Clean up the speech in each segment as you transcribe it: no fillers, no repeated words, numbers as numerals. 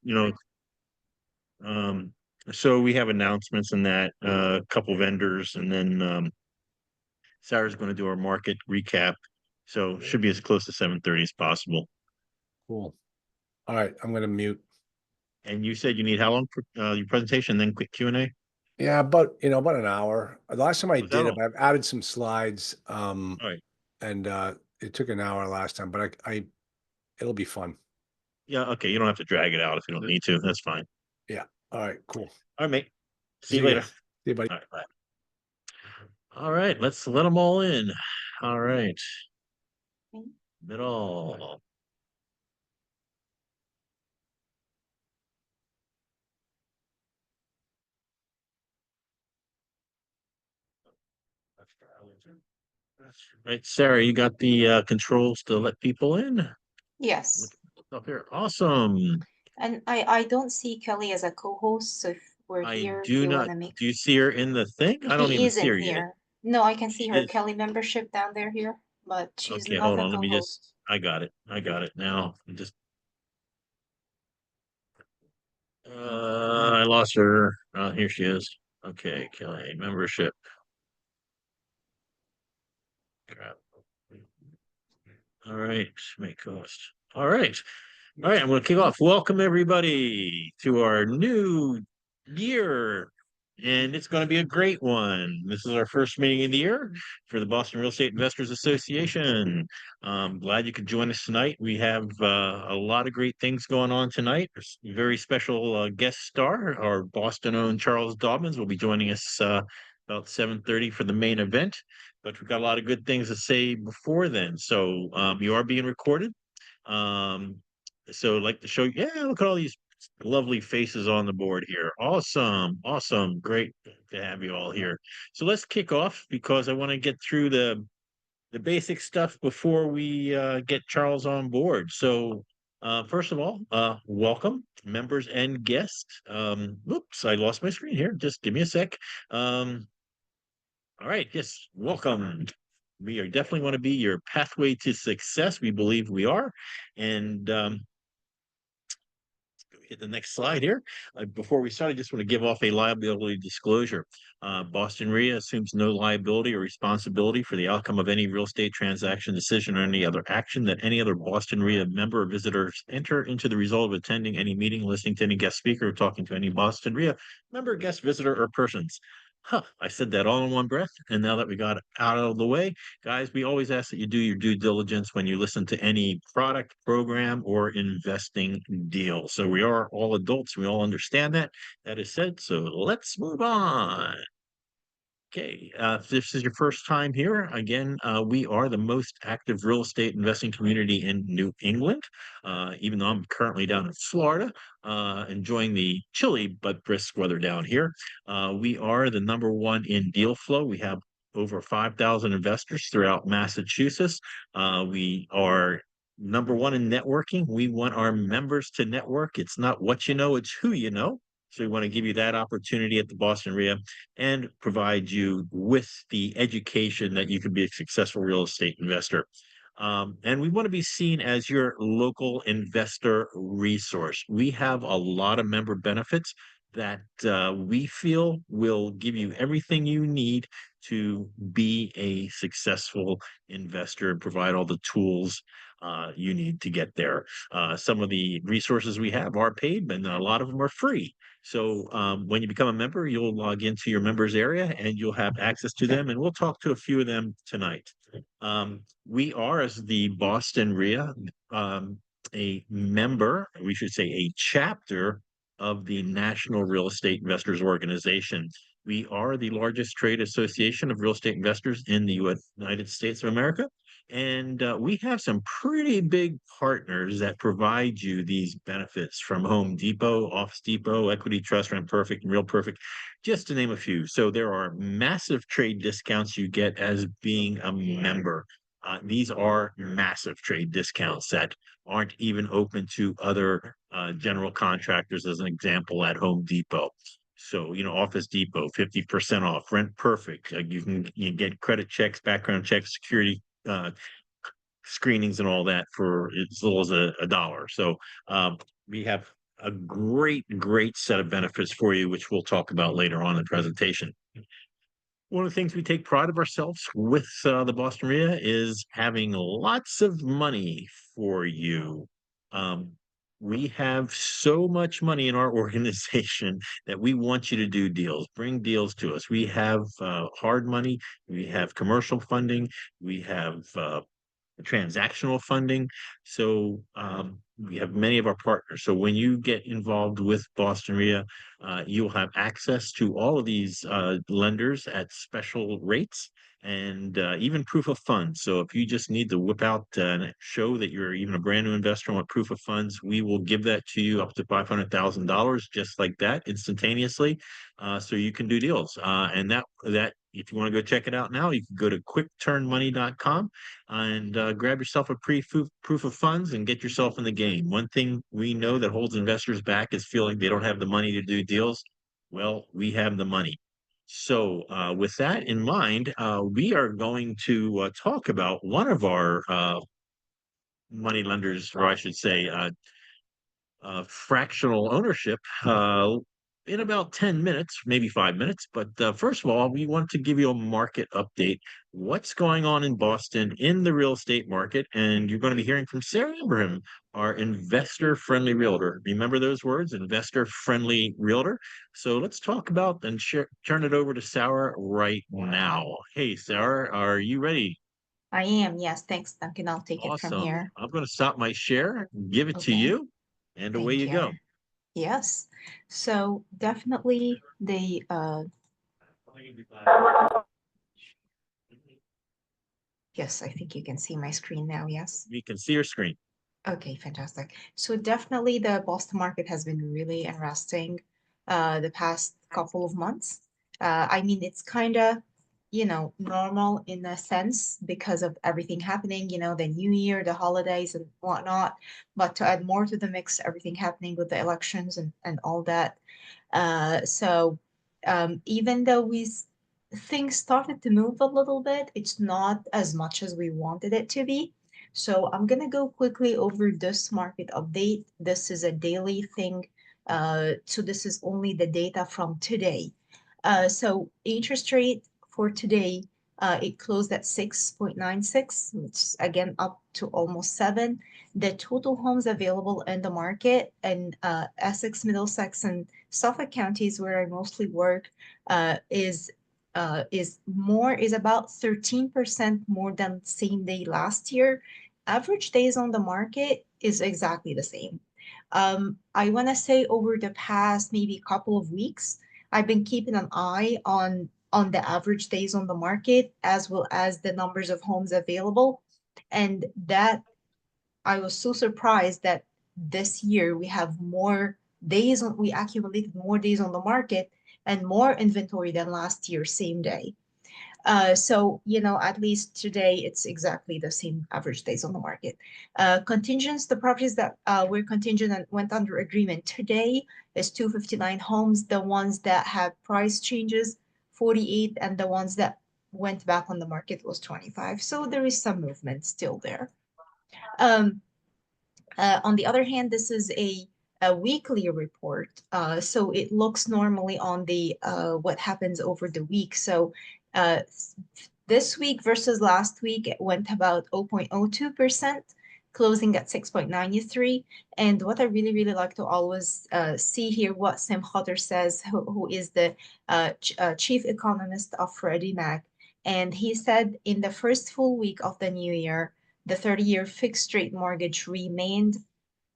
So, um, so we have announcements and that, a couple vendors, and then Sarah's going to do our market recap. So should be as close to 7:30 as possible. Cool. All right, I'm gonna mute. And you said you need how long for your presentation, then quick Q&A? Yeah, about an hour. The last time I Was that did it, all? I've added some slides, All right. and it took an hour last time, but I it'll be fun. Yeah, okay. You don't have to drag it out if you don't need to. That's fine. Yeah. All right, cool. All right, mate. See you See ya. later. See you, buddy. All right, bye. All right, let's let them all in. All right. Middle. Right, Sarah, you got the controls to let people in? Yes. Up here. Awesome. And I don't see Kelly as a co-host, so if we're I here, do do you want not. to make? Do you see her in the thing? I don't She even is see in her yet. here. No, I can see She her is. Kelly membership down there here, but she's Okay, not hold a on. Let me just. co-host. I got it. I got it now. Just. I lost her. Here she is. Okay, Kelly membership. Crap. All right, make host. All right. All right, I'm going to kick off. Welcome, everybody, to our new year. And it's going to be a great one. This is our first meeting of the year for the Boston Real Estate Investors Association. Glad you could join us tonight. We have a lot of great things going on tonight. There's a very special guest star, our Boston-owned Charles Dobens will be joining us about 7:30 for the main event. But we've got a lot of good things to say before then. So you are being recorded. Um, so I'd like to show you, yeah, look at all these lovely faces on the board here. Awesome, awesome, great to have you all here. So let's kick off because I want to get through the basic stuff before we get Charles on board. So first of all, welcome members and guests. Oops, I lost my screen here. Just give me a sec. All right, yes, welcome. We are definitely want to be your pathway to success. We believe we are. And hit the next slide here. Before we start, I just want to give off a liability disclosure. Boston REIA assumes no liability or responsibility for the outcome of any real estate transaction, decision, or any other action that any other Boston REIA member or visitors enter into the result of attending any meeting, listening to any guest speaker, or talking to any Boston REIA member, guest, visitor, or persons. Huh, I said that all in one breath. And now that we got it out of the way, guys, we always ask that you do your due diligence when you listen to any product, program, or investing deal. So we are all adults. We all understand that. That is said. So let's move on. Okay, if this is your first time here, again, we are the most active real estate investing community in New England. Even though I'm currently down in Florida, enjoying the chilly but brisk weather down here. We are the number one in deal flow. We have over 5,000 investors throughout Massachusetts. We are number one in networking. We want our members to network. It's not what you know, it's who you know. So we want to give you that opportunity at the Boston REIA and provide you with the education that you can be a successful real estate investor. And we want to be seen as your local investor resource. We have a lot of member benefits that we feel will give you everything you need to be a successful investor and provide all the tools you need to get there. Some of the resources we have are paid, and a lot of them are free. So when you become a member, you'll log into your members area and you'll have access to them. And we'll talk to a few of them tonight. We are, as the Boston REIA, a member, we should say a chapter of the National Real Estate Investors Organization. We are the largest trade association of real estate investors in the United States of America. And we have some pretty big partners that provide you these benefits from Home Depot, Office Depot, Equity Trust, Rent Perfect, and Real Perfect, just to name a few. So there are massive trade discounts you get as being a member. These are massive trade discounts that aren't even open to other general contractors, as an example, at Home Depot. So, Office Depot, 50% off, Rent Perfect. You get credit checks, background checks, security screenings and all that for as little as a dollar. So we have a great set of benefits for you, which we'll talk about later on in the presentation. One of the things we take pride of ourselves with the Boston REIA is having lots of money for you. Um, we have so much money in our organization that we want you to do deals, bring deals to us. We have hard money, we have commercial funding, we have transactional funding. So we have many of our partners. So when you get involved with Boston REIA, you'll have access to all of these lenders at special rates and even proof of funds. So if you just need to whip out and show that you're even a brand new investor and want proof of funds, we will give that to you up to $500,000 just like that instantaneously. So you can do deals. And that if you want to go check it out now, you can go to quickturnmoney.com and grab yourself a proof of funds and get yourself in the game. One thing we know that holds investors back is feeling they don't have the money to do deals. Well, we have the money. So with that in mind, we are going to talk about one of our money lenders, or I should say, fractional ownership in about 10 minutes, maybe 5 minutes. But first of all, we want to give you a market update. What's going on in Boston in the real estate market? And you're going to be hearing from Sarah Abraham, our investor friendly realtor. Remember those words, investor friendly realtor? So let's talk about and turn it over to Sarah right now. Hey, Sarah, are you ready? I am, yes, thanks, Duncan. I'll take it from Awesome. here. I'm going to stop my share, give it to Okay, you, and away thank you you. go. Yes, so definitely yes, I think you can see my screen now, yes. We can see your screen. Okay, fantastic. So definitely the Boston market has been really interesting the past couple of months. I mean, it's kind of, normal in a sense because of everything happening, the new year, the holidays and whatnot. But to add more to the mix, everything happening with the elections and all that. Even though things started to move a little bit, it's not as much as we wanted it to be. So I'm gonna go quickly over this market update. This is a daily thing. So this is only the data from today. So interest rate for today, it closed at 6.96, which is again up to almost 7. The total homes available in the market in Essex, Middlesex, and Suffolk counties, where I mostly work, is about 13% more than same day last year. Average days on the market is exactly the same. I want to say over the past maybe couple of weeks, I've been keeping an eye on the average days on the market as well as the numbers of homes available, and that I was so surprised that this year we accumulated more days on the market and more inventory than last year, same day. At least today it's exactly the same average days on the market. Contingents, the properties that were contingent and went under agreement today is 259 homes. The ones that had price changes, 48, and the ones that went back on the market was 25. So there is some movement still there. Um, on the other hand, this is a weekly report. So it looks normally on the what happens over the week. So this week versus last week, it went about 0.02%, closing at 6.93. And what I really, really like to always see here, what Sam Khater says, who is the chief economist of Freddie Mac. And he said in the first full week of the new year, the 30-year fixed rate mortgage remained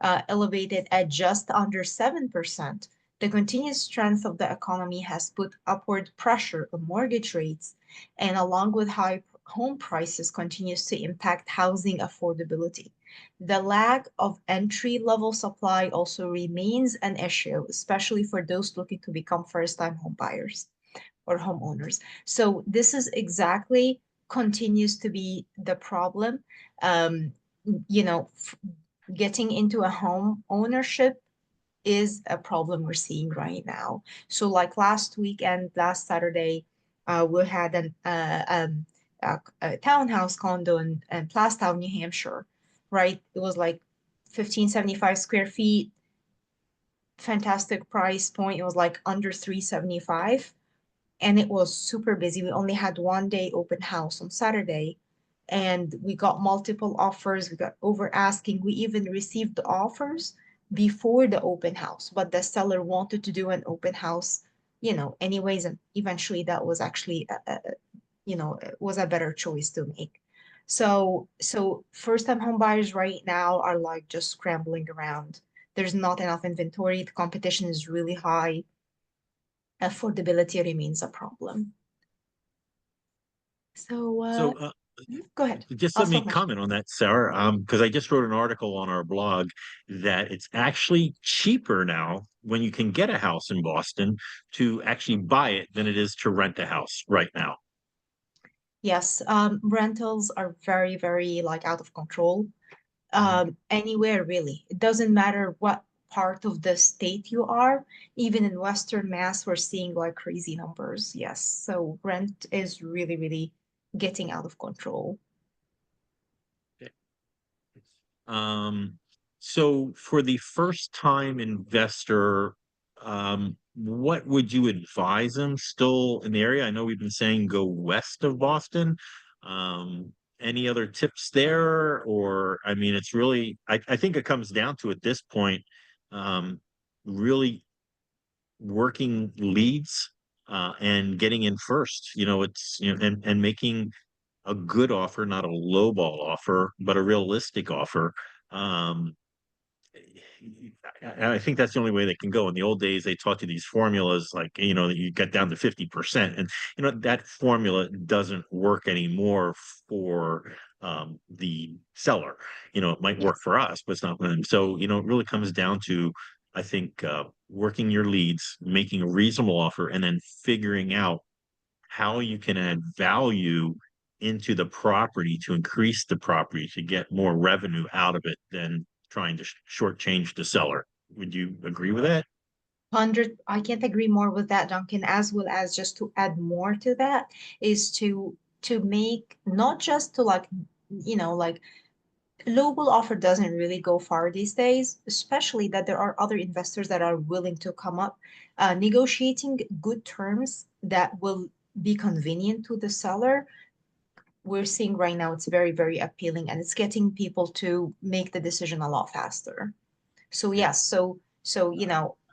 elevated at just under 7%. The continued strength of the economy has put upward pressure on mortgage rates, and along with high home prices, continues to impact housing affordability. The lack of entry-level supply also remains an issue, especially for those looking to become first-time home buyers or homeowners. So this is exactly continues to be the problem. Um, Getting into a home ownership is a problem we're seeing right now. So like last weekend, last Saturday, we had a townhouse condo in Plastow, New Hampshire, right? It was like 1575 square feet, fantastic price point. It was like under 375, and it was super busy. We only had 1 day open house on Saturday, and we got multiple offers. We got over asking. We even received the offers before the open house, but the seller wanted to do an open house, anyways, and eventually that was actually it was a better choice to make. So first time home buyers right now are like just scrambling around. There's not enough inventory. The competition is really high. Affordability remains a problem. So So go ahead. just let Ask a me question. comment on that, Sarah, because I just wrote an article on our blog that it's actually cheaper now when you can get a house in Boston to actually buy it than it is to rent a house right now. Yes, rentals are very, very like out of control. Mhm. Anywhere really. It doesn't matter what part of the state you are. Even in Western Mass, we're seeing like crazy numbers. Yes. So rent is really, really getting out of control. Um, so for the first time investor, what would you advise them still in the area? I know we've been saying go west of Boston. Any other tips there? Or, I mean, it's really, I think it comes down to at this point, um, really working leads, and getting in first, and making a good offer, not a lowball offer, but a realistic offer. Um, I think that's the only way they can go. In the old days, they taught you these formulas, like, that you get down to 50%. And, that formula doesn't work anymore for the seller. It might work Yes. for us, but it's not for them. So, it really comes down to, I think, working your leads, making a reasonable offer, and then figuring out how you can add value into the property to increase the property to get more revenue out of it than trying to shortchange the seller. Would you agree with that? 100, I can't agree more with that, Duncan, as well as just to add more to that is to make not just to like lowball offer doesn't really go far these days, especially that there are other investors that are willing to come up. Negotiating good terms that will be convenient to the seller. We're seeing right now it's very, very appealing, and it's getting people to make the decision a lot faster. So Yeah. yes, so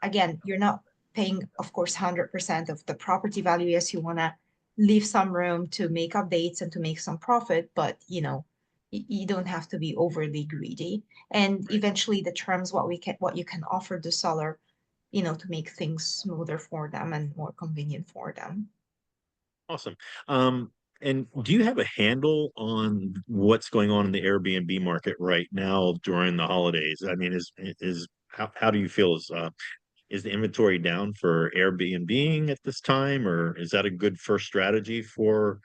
again, you're not paying, of course, 100% of the property value. Yes, you want to leave some room to make updates and to make some profit, but you don't have to be overly greedy. And Right. eventually, the terms what you can offer the seller, to make things smoother for them and more convenient for them. Awesome. And do you have a handle on what's going on in the Airbnb market right now during the holidays? I mean, how do you feel? Is the inventory down for Airbnb at this time, or is that a good first strategy for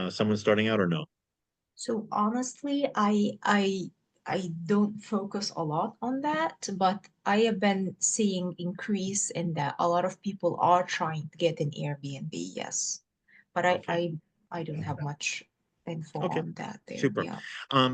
someone starting out, or no? So honestly, I don't focus a lot on that, but I have been seeing increase in that. A lot of people are trying to get an Airbnb, yes. But I Okay. I I don't have much info Okay. on that there. Super. Yeah.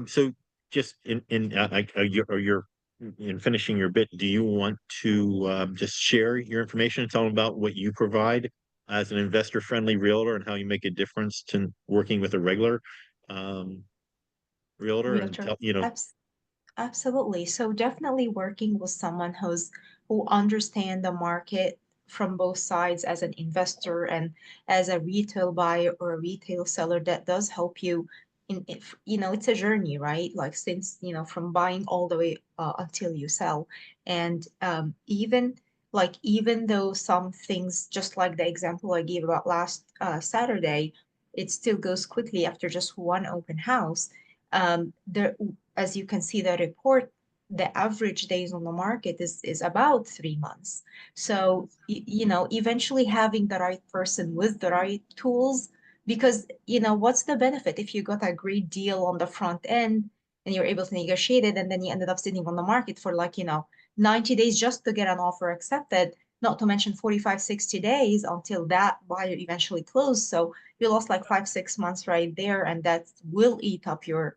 So just you're in finishing your bit, do you want to just share your information and tell them about what you provide as an investor-friendly realtor and how you make a difference to working with a regular um, realtor and Realtor. tell. Absolutely. So definitely working with someone who understand the market from both sides as an investor and as a retail buyer or a retail seller that does help you in if it's a journey, right? Like since from buying all the way until you sell. And even though some things, just like the example I gave about last Saturday, it still goes quickly after just one open house. There, as you can see the report, the average days on the market is about 3 months. So, eventually having the right person with the right tools, because, what's the benefit if you got a great deal on the front end and you're able to negotiate it, and then you ended up sitting on the market for 90 days just to get an offer accepted, not to mention 45, 60 days until that buyer eventually closed. So you lost like 5, 6 months right there, and that will eat up your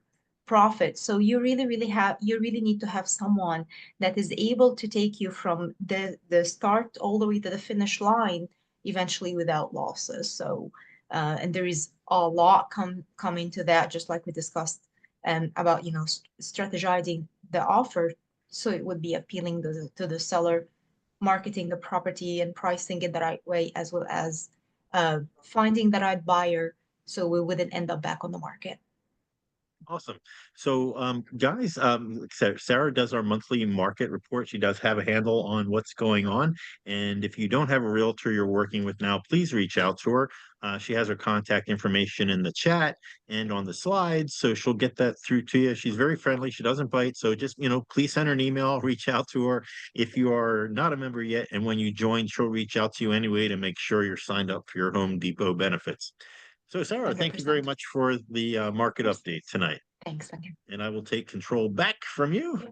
profit. So you really need to have someone that is able to take you from the start all the way to the finish line, eventually without losses. So and there is a lot come into that, just like we discussed about strategizing the offer so it would be appealing to the seller, marketing the property and pricing it the right way, as well as finding the right buyer so we wouldn't end up back on the market. Awesome. So, guys, Sarah does our monthly market report. She does have a handle on what's going on. And if you don't have a realtor you're working with now, please reach out to her. She has her contact information in the chat and on the slides, so she'll get that through to you. She's very friendly. She doesn't bite. So just, please send her an email, reach out to her if you are not a member yet. And when you join, she'll reach out to you anyway to make sure you're signed up for your Home Depot benefits. So, Sarah, thank you very 100%. much for the market update tonight. Thanks, Duncan. And I will take control back from you.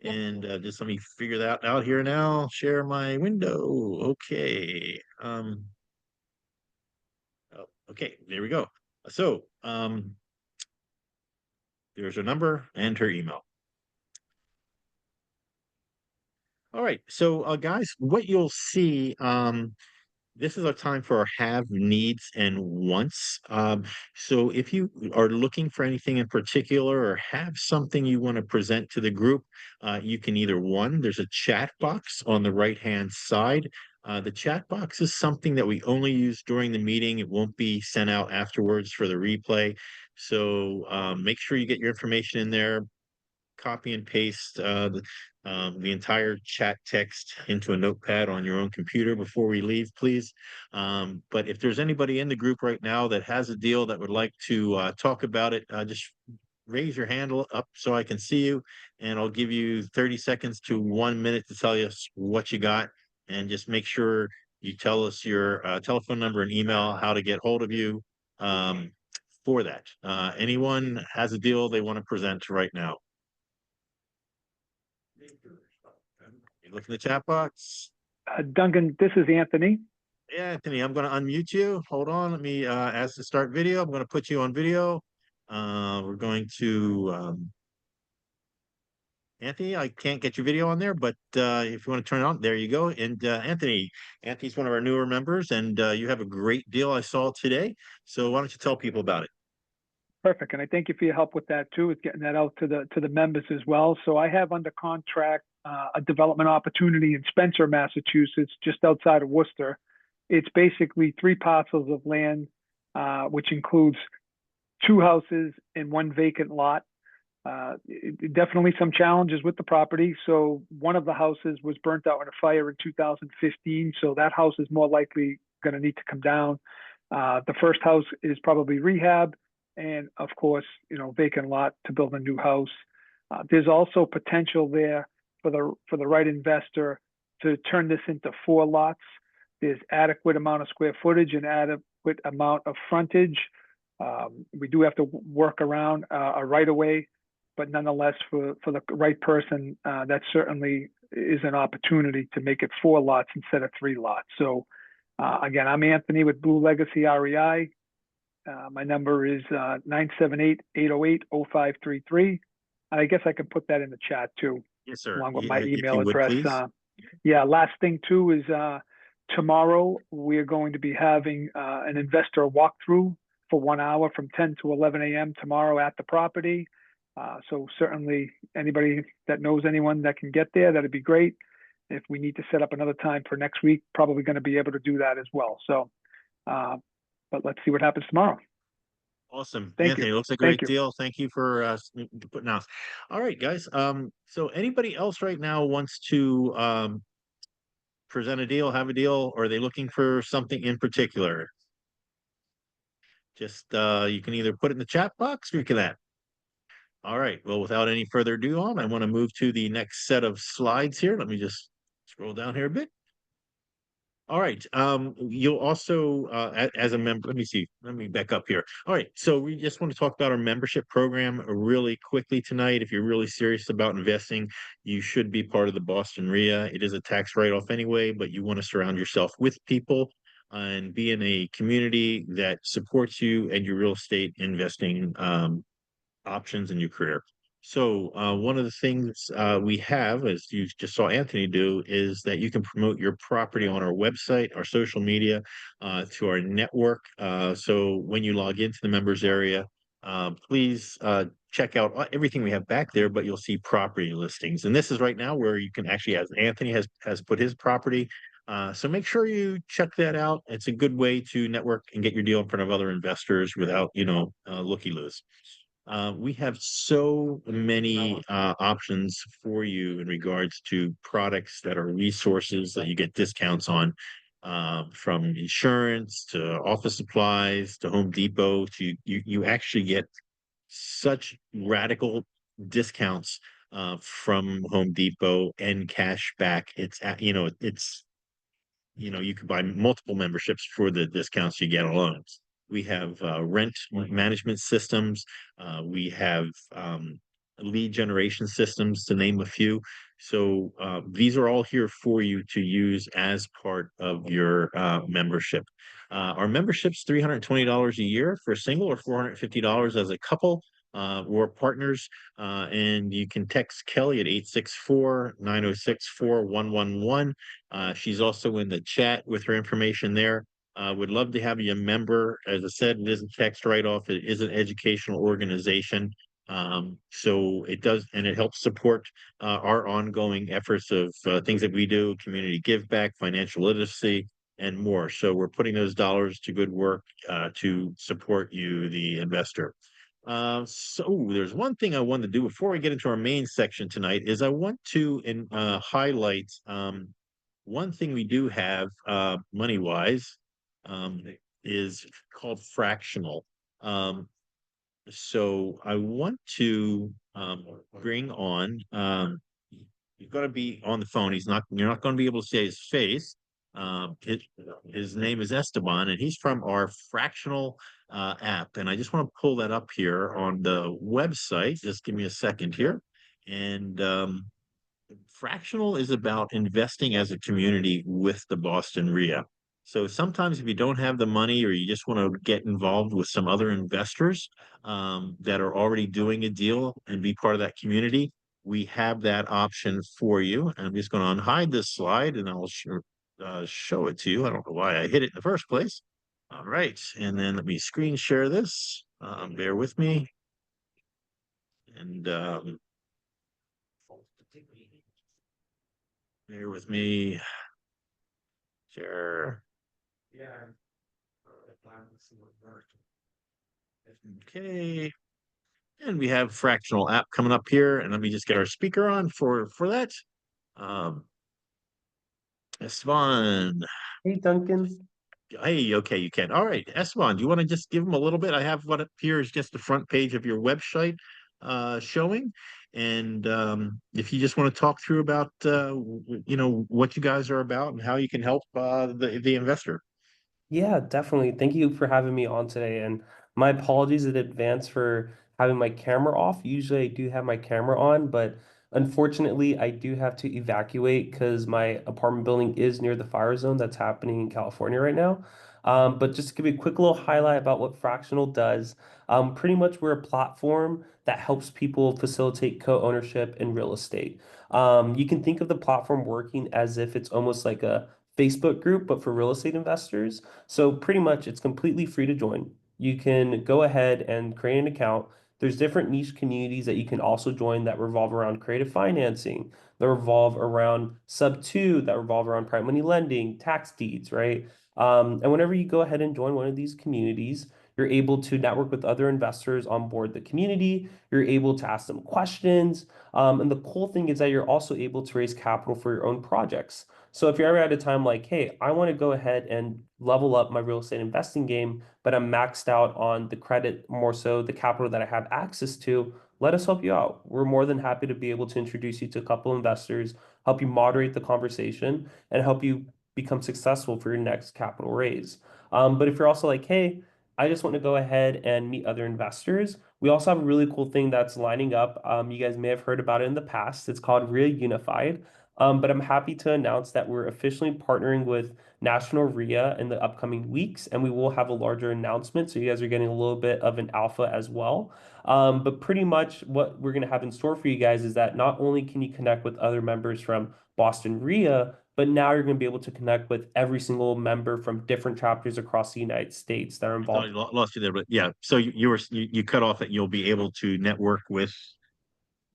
And just let me figure that out here now. Share my window. Okay. Okay, there we go. So there's her number and her email. All right. So guys, what you'll see, this is our time for our have, needs, and wants. So if you are looking for anything in particular or have something you want to present to the group, you can either there's a chat box on the right-hand side. The chat box is something that we only use during the meeting. It won't be sent out afterwards for the replay. So make sure you get your information in there, copy and paste the entire chat text into a notepad on your own computer before we leave, please. But if there's anybody in the group right now that has a deal that would like to talk about it, just raise your hand up so I can see you, and I'll give you 30 seconds to 1 minute to tell us what you got, and just make sure you tell us your telephone number and email, how to get hold of you for that. Anyone has a deal they want to present right now? You look in the chat box. Duncan, this is Anthony. Yeah, Anthony, I'm going to unmute you. Hold on. Let me ask to start video. I'm going to put you on video. We're going to Anthony, I can't get your video on there, but if you want to turn it on, there you go. And Anthony's one of our newer members, and you have a great deal I saw today. So why don't you tell people about it? Perfect, and I thank you for your help with that too, with getting that out to the members as well. So I have under contract a development opportunity in Spencer, Massachusetts, just outside of Worcester. It's basically 3 parcels of land, which includes 2 houses and 1 vacant lot. Definitely some challenges with the property. So one of the houses was burnt out in a fire in 2015. So that house is more likely going to need to come down. The first house is probably rehab, and of course, vacant lot to build a new house. There's also potential there for the right investor to turn this into 4 lots. There's adequate amount of square footage and adequate amount of frontage. We do have to work around a right of way, but nonetheless, for the right person, that certainly is an opportunity to make it 4 lots instead of 3 lots. So again, I'm Anthony with Blue Legacy REI. My number is 978-808-0533. And I guess I can put that in the chat too. Yes, sir. Along with my email would, address. Yeah, last thing too is tomorrow we're going to be having an investor walkthrough for 1 hour from 10 to 11 a.m. tomorrow at the property. So certainly anybody that knows anyone that can get there, that'd be great. If we need to set up another time for next week, probably going to be able to do that as well. So, but let's see what happens tomorrow. Awesome. Thank Anthony, you. looks like a great deal. Thank you for putting out. All right, guys. So anybody else right now wants to present a deal, have a deal, or are they looking for something in particular? Just you can either put it in the chat box or you can add. All right. Well, without any further ado I want to move to the next set of slides here. Let me just scroll down here a bit. All right. You'll also, as a member, let me back up here. All right. So we just want to talk about our membership program really quickly tonight. If you're really serious about investing, you should be part of the Boston REIA. It is a tax write-off anyway, but you want to surround yourself with people and be in a community that supports you and your real estate investing options in your career. So one of the things we have, as you just saw Anthony do, is that you can promote your property on our website, our social media, to our network. So when you log into the members area, please check out everything we have back there, but you'll see property listings. And this is right now where you can actually, as Anthony has put his property. So make sure you check that out. It's a good way to network and get your deal in front of other investors without, looky-loos. We have so many options for you in regards to products that are resources that you get discounts on, from insurance to office supplies to Home Depot to you actually get such radical discounts from Home Depot and cash back. You can buy multiple memberships for the discounts you get alone. We have rent management systems. We have lead generation systems, to name a few. So these are all here for you to use as part of your membership. Our membership's $320 a year for a single, or $450 as a couple. Or partners, and you can text Kelly at 864-906-4111. She's also in the chat with her information there. Would love to have you a member. As I said, it isn't text write-off. It is an educational organization. So it does, and it helps support our ongoing efforts of things that we do, community give back, financial literacy, and more. So we're putting those dollars to good work to support you, the investor. So there's one thing I want to do before we get into our main section tonight is I want to highlight one thing we do have money wise is called fractional. So I want to bring on he's going to be on the phone. You're not going to be able to see his face. His name is Esteban, and he's from our fractional app. And I just want to pull that up here on the website. Just give me a second here. And fractional is about investing as a community with the Boston REIA. So sometimes if you don't have the money, or you just want to get involved with some other investors that are already doing a deal and be part of that community, we have that option for you. And I'm just going to unhide this slide and I'll show it to you. I don't know why I hit it in the first place. All right. And then let me screen share this. Bear with me. And bear with me. Share. Okay. And we have fractional app coming up here. And let me just get our speaker on for that. Esteban. Hey, Duncan. Hey, okay, you can. All right, Esteban, do you want to just give them a little bit? I have what appears just the front page of your website showing. And if you just want to talk through about what you guys are about and how you can help the investor. Yeah, definitely. Thank you for having me on today. And my apologies in advance for having my camera off. Usually I do have my camera on, but unfortunately I do have to evacuate because my apartment building is near the fire zone that's happening in California right now. But just to give you a quick little highlight about what Fractional does, pretty much we're a platform that helps people facilitate co-ownership in real estate. You can think of the platform working as if it's almost like a Facebook group, but for real estate investors. So pretty much it's completely free to join. You can go ahead and create an account. There's different niche communities that you can also join that revolve around creative financing, that revolve around sub two, that revolve around private money lending, tax deeds, right? And whenever you go ahead and join one of these communities, you're able to network with other investors on board the community. You're able to ask them questions. And the cool thing is that you're also able to raise capital for your own projects. So if you're ever at a time like, hey, I want to go ahead and level up my real estate investing game, but I'm maxed out on the credit, more so the capital that I have access to, let us help you out. We're more than happy to be able to introduce you to a couple investors, help you moderate the conversation, and help you become successful for your next capital raise. But if you're also like, hey, I just want to go ahead and meet other investors, we also have a really cool thing that's lining up. You guys may have heard about it in the past. It's called REIA Unified. But I'm happy to announce that we're officially partnering with National REIA in the upcoming weeks, and we will have a larger announcement. So you guys are getting a little bit of an alpha as well. But pretty much what we're going to have in store for you guys is that not only can you connect with other members from Boston REIA, but now you're going to be able to connect with every single member from different chapters across the United States that are I thought involved. I lost you there, but yeah. So you cut off that you'll be able to network with,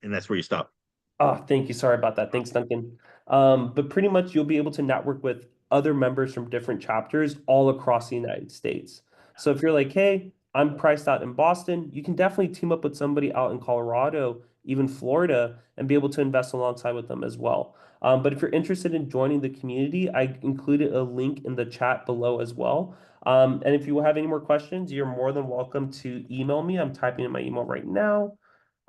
and that's where you stop. Oh, thank you. Sorry about that. Thanks, Duncan. But pretty much you'll be able to network with other members from different chapters all across the United States. So if you're like, hey, I'm priced out in Boston, you can definitely team up with somebody out in Colorado, even Florida, and be able to invest alongside with them as well. But if you're interested in joining the community, I included a link in the chat below as well. And if you have any more questions, you're more than welcome to email me. I'm typing in my email right now.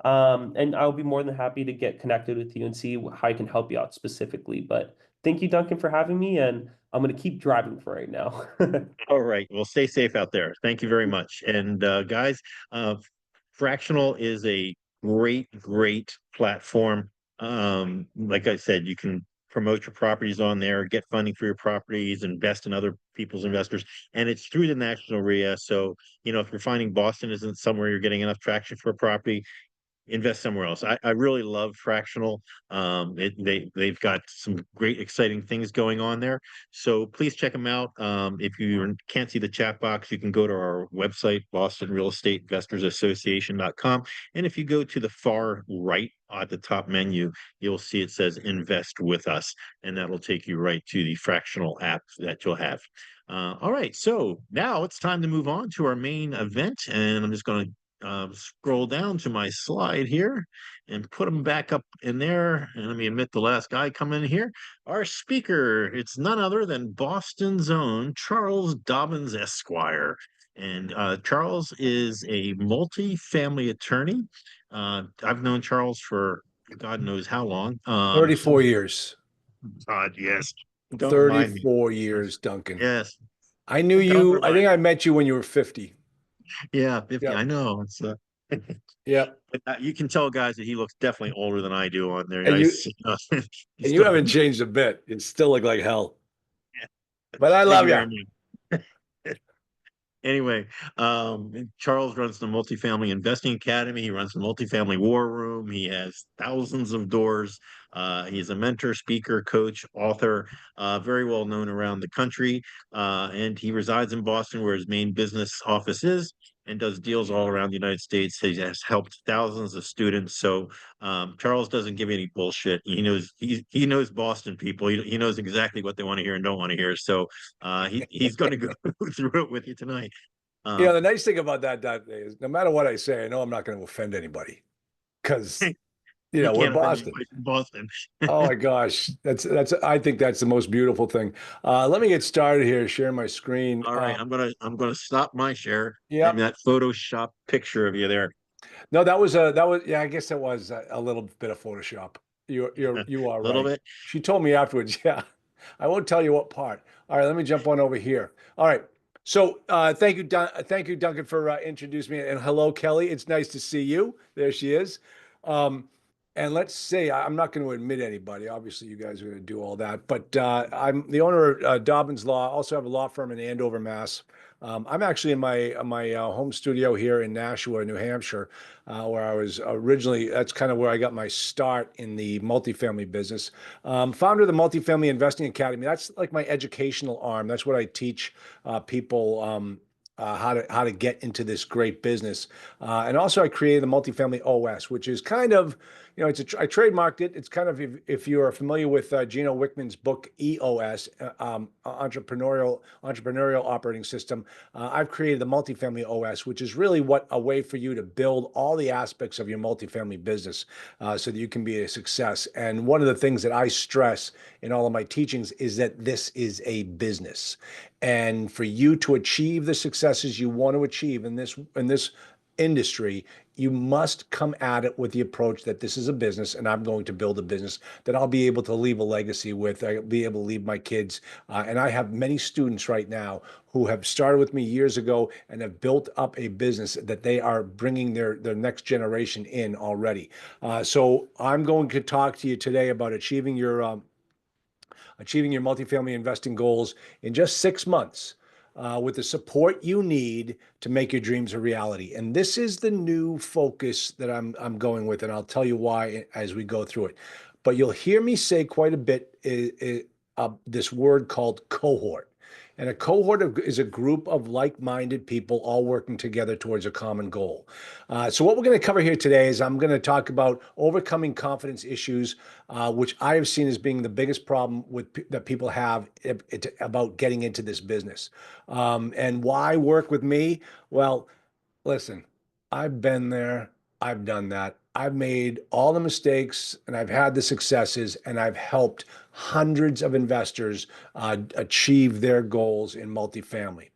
And I'll be more than happy to get connected with you and see how I can help you out specifically. But thank you, Duncan, for having me, and I'm gonna keep driving for right now. All right. Well, stay safe out there. Thank you very much. And guys, uh, Fractional is a great platform. Like I said, you can promote your properties on there, get funding for your properties, invest in other people's investors, and it's through the National REIA. So, if you're finding Boston isn't somewhere you're getting enough traction for a property, invest somewhere else. I really love Fractional. They've got some great exciting things going on there. So please check them out. If you can't see the chat box, you can go to our website, Boston Real Estate Investors Association.com. And if you go to the far right at the top menu, you'll see it says invest with us, and that'll take you right to the Fractional app that you'll have. All right, so now it's time to move on to our main event, and I'm just going to scroll down to my slide here and put them back up in there. And let me admit the last guy coming in here. Our speaker, it's none other than Boston's own Charles Dobbins Esquire. And Charles is a multi-family attorney. I've known Charles for God knows how long. 34 years. God, yes. Don't remind me. 34 years, Duncan. Yes. I knew Don't you. I remind think me. I met you when you were 50. Yeah, 50. Yeah. I know. It's Yep. but, you can tell, guys, that he looks definitely older than I do on there. And you He's and you still- haven't changed a bit. You still look like hell. Yeah. But I Thank love you you. very much. Anyway, Charles runs the Multifamily Investing Academy. He runs the Multifamily War Room. He has thousands of doors. He's a mentor, speaker, coach, author, very well known around the country. And he resides in Boston, where his main business office is, and does deals all around the United States. He has helped thousands of students. So Charles doesn't give any bullshit. He knows Boston people. He knows exactly what they want to hear and don't want to hear. So he's going to go through it with you tonight. The nice thing about that is no matter what I say, I know I'm not going to offend anybody because You we're can't offend Boston. anybody from Boston. Oh my gosh, that's I think that's the most beautiful thing. Let me get started here. Share my screen. All right, I'm gonna stop my share. Yeah. And that Photoshop picture of you there. No, yeah. I guess that was a little bit of Photoshop. You are A little right. bit. She told me afterwards. Yeah, I won't tell you what part. All right, let me jump on over here. All right. So thank you, Duncan, for introducing me. And hello, Kelly. It's nice to see you. There she is. And let's say I'm not going to admit anybody. Obviously, you guys are going to do all that. But I'm the owner of Dobens Law. Also have a law firm in Andover, Mass. I'm actually in my home studio here in Nashua, New Hampshire, where I was originally. That's kind of where I got my start in the multifamily business. Founder of the Multifamily Investing Academy. That's like my educational arm. That's what I teach people. How to get into this great business, and also I created the Multifamily OS, which is kind of, I trademarked it. It's kind of if you are familiar with Gino Wickman's book EOS, entrepreneurial operating system. I've created the Multifamily OS, which is really a way for you to build all the aspects of your multifamily business, so that you can be a success. And one of the things that I stress in all of my teachings is that this is a business. And for you to achieve the successes you want to achieve in this industry, you must come at it with the approach that this is a business, and I'm going to build a business that I'll be able to leave a legacy with. I'll be able to leave my kids. And I have many students right now who have started with me years ago and have built up a business that they are bringing their next generation in already. So I'm going to talk to you today about achieving your achieving your multifamily investing goals in just 6 months with the support you need to make your dreams a reality. And this is the new focus that I'm going with, and I'll tell you why as we go through it. But you'll hear me say quite a bit this word called cohort. And a cohort is a group of like-minded people all working together towards a common goal. So what we're going to cover here today is I'm going to talk about overcoming confidence issues, which I have seen as being the biggest problem that people have about getting into this business. And why work with me? Well, listen, I've been there. I've done that. I've made all the mistakes and I've had the successes, and I've helped hundreds of investors achieve their goals in multifamily.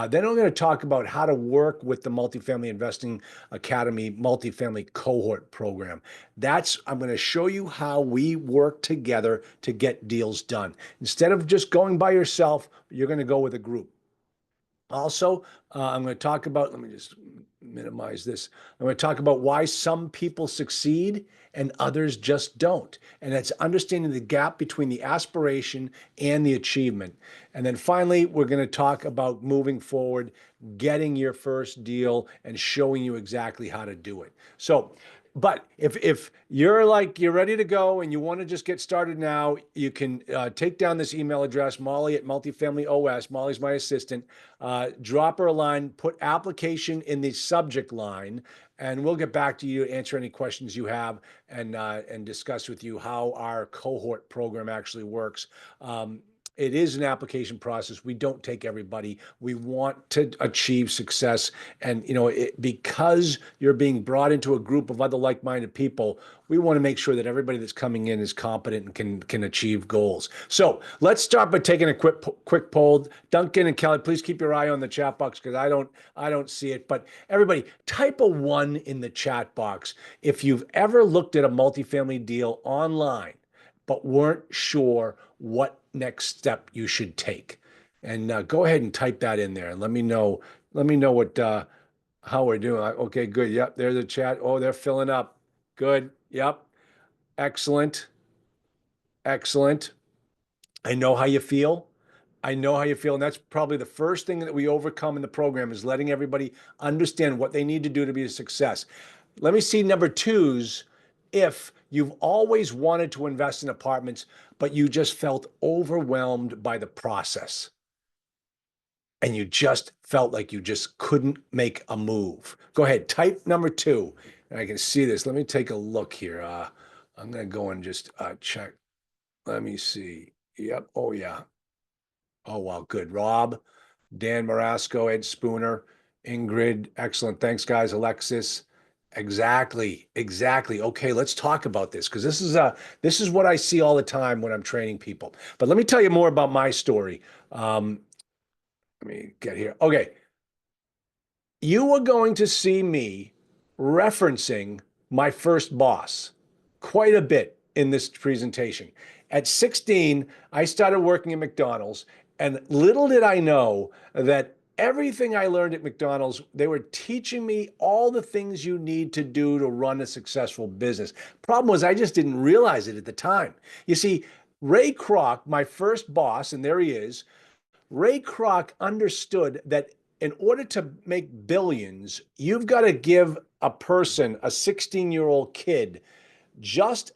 Then I'm going to talk about how to work with the Multifamily Investing Academy Multifamily Cohort Program. I'm going to show you how we work together to get deals done. Instead of just going by yourself, you're going to go with a group. Also, I'm going to talk about, let me just minimize this. I'm going to talk about why some people succeed and others just don't. And that's understanding the gap between the aspiration and the achievement. And then finally, we're going to talk about moving forward, getting your first deal and showing you exactly how to do it. So, but if you're ready to go and you want to just get started now, you can take down this email address, Molly at Multifamily OS. Molly's my assistant. Drop her a line, put application in the subject line, and we'll get back to you, answer any questions you have, and discuss with you how our cohort program actually works. It is an application process. We don't take everybody. We want to achieve success. And, because you're being brought into a group of other like-minded people, we want to make sure that everybody that's coming in is competent and can achieve goals. So let's start by taking a quick poll. Duncan and Kelly, please keep your eye on the chat box because I don't see it. But everybody, type a 1 in the chat box if you've ever looked at a multifamily deal online but weren't sure what next step you should take. And go ahead and type that in there and let me know what how we're doing. Okay, good. Yep, there's the chat. Oh, they're filling up. Good. Yep. Excellent. Excellent. I know how you feel. I know how you feel. And that's probably the first thing that we overcome in the program is letting everybody understand what they need to do to be a success. Let me see number 2's. If you've always wanted to invest in apartments, but you just felt overwhelmed by the process and you just felt like you just couldn't make a move. Go ahead, type number 2. And I can see this. Let me take a look here. I'm going to go and just check. Let me see. Yep. Oh, yeah. Oh, wow. Good. Rob, Dan Marasco, Ed Spooner, Ingrid. Excellent. Thanks, guys. Alexis. Exactly. Okay, let's talk about this because this is what I see all the time when I'm training people. But let me tell you more about my story. Let me get here. Okay. You are going to see me referencing my first boss quite a bit in this presentation. At 16, I started working at McDonald's, and little did I know that everything I learned at McDonald's, they were teaching me all the things you need to do to run a successful business. Problem was, I just didn't realize it at the time. You see, Ray Kroc, my first boss, and there he is, Ray Kroc understood that in order to make billions, you've got to give a person, a 16-year-old kid, just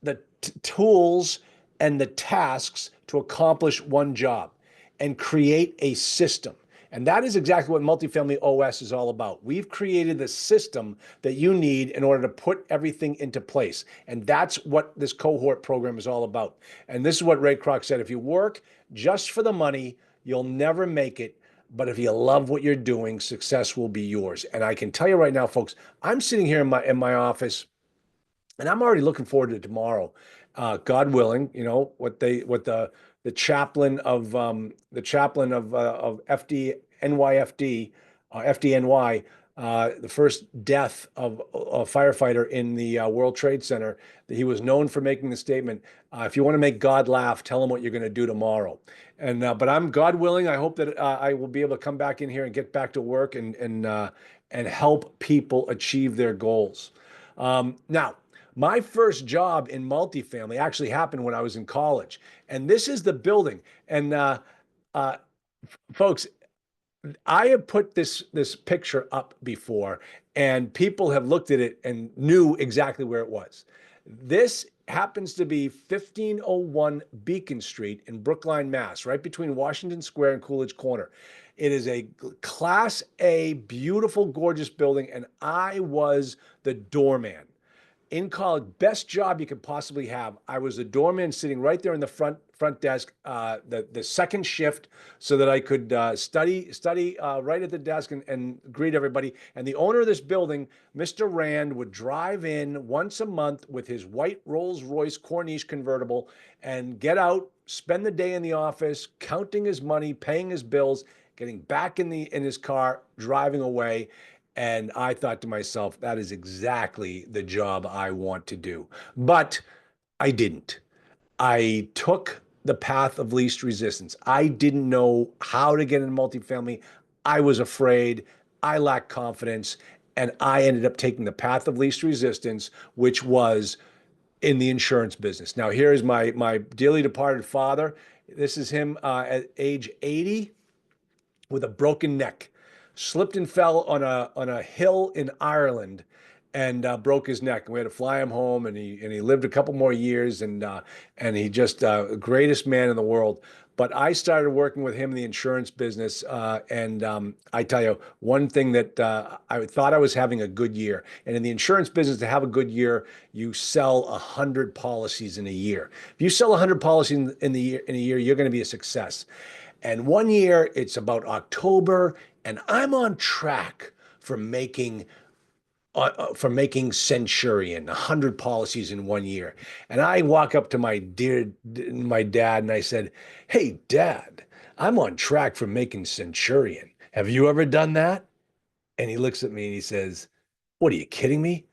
the tools and the tasks to accomplish one job and create a system. And that is exactly what Multifamily OS is all about. We've created the system that you need in order to put everything into place. And that's what this cohort program is all about. And this is what Ray Kroc said: if you work just for the money, you'll never make it. But if you love what you're doing, success will be yours. And I can tell you right now, folks, I'm sitting here in my office, and I'm already looking forward to tomorrow. God willing, what the chaplain of FD NYFD, FDNY, the first death of a firefighter in the World Trade Center. He was known for making the statement, if you want to make God laugh, tell him what you're going to do tomorrow. And but I'm, God willing, I hope that I will be able to come back in here and get back to work and help people achieve their goals. Now, My first job in multifamily actually happened when I was in college. And this is the building. And uh, folks, I have put this picture up before, and people have looked at it and knew exactly where it was. This happens to be 1501 Beacon Street in Brookline, Mass, right between Washington Square and Coolidge Corner. It is a Class A, beautiful, gorgeous building, and I was the doorman in college. Best job you could possibly have. I was a doorman sitting right there in the front desk, the second shift, so that I could study right at the desk and greet everybody. And the owner of this building, Mr. Rand, would drive in once a month with his white Rolls-Royce Corniche convertible and get out, spend the day in the office, counting his money, paying his bills, getting back in his car, driving away. And I thought to myself, that is exactly the job I want to do. But I didn't. I took the path of least resistance. I didn't know how to get into multifamily. I was afraid. I lacked confidence. And I ended up taking the path of least resistance, which was in the insurance business. Now, here is my dearly departed father. This is him at age 80 with a broken neck, slipped and fell on a hill in Ireland, and broke his neck. And we had to fly him home, and he lived a couple more years, and he just greatest man in the world. But I started working with him in the insurance business, and I tell you one thing that I thought I was having a good year. And in the insurance business, to have a good year, you sell 100 policies in a year. If you sell 100 policies in a year, you're going to be a success. And one year, it's about October, and I'm on track for making Centurion 100 policies in one year. And I walk up to my dad and I said, "Hey, Dad, I'm on track for making Centurion. Have you ever done that?" And he looks at me and he says, "What, are you kidding me?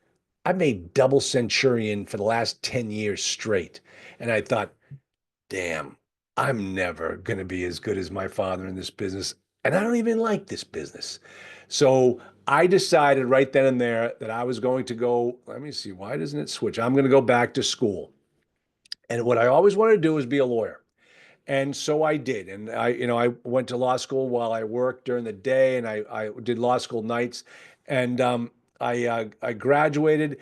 I've made double Centurion for the last 10 years straight." And I thought, damn, I'm never going to be as good as my father in this business. And I don't even like this business. So I decided right then and there that I was going to go, let me see, why doesn't it switch? I'm going to go back to school. And what I always wanted to do was be a lawyer. And so I did. And I went to law school while I worked during the day, and I did law school nights. And I graduated,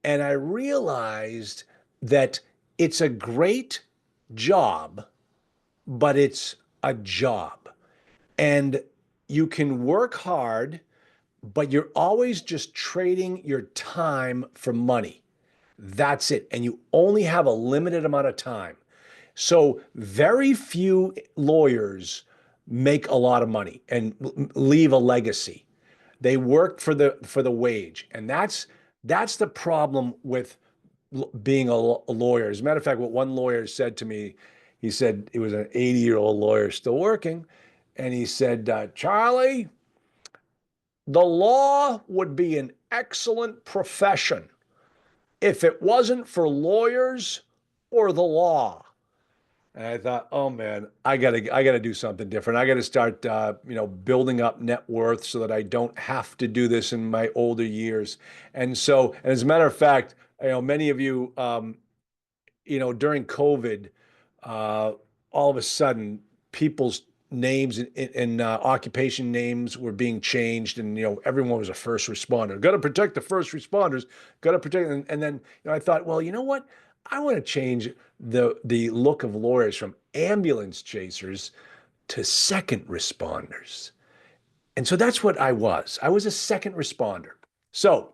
and I realized that it's a great job, but it's a job. And you can work hard, but you're always just trading your time for money. That's it. And you only have a limited amount of time. So very few lawyers make a lot of money and leave a legacy. They work for the wage. And that's the problem with being a lawyer. As a matter of fact, what one lawyer said to me, he said, he was an 80-year-old lawyer still working, and he said, "Charlie, the law would be an excellent profession if it wasn't for lawyers or the law." And I thought, oh man, I gotta do something different. I gotta start, building up net worth so that I don't have to do this in my older years. And so, and as a matter of fact, many of you, during COVID, uh, all of a sudden, people's names and occupation names were being changed, and everyone was a first responder. Got to protect the first responders. Got to protect, and then I thought, well, you know what? I want to change the look of lawyers from ambulance chasers to second responders. And so that's what I was. I was a second responder. So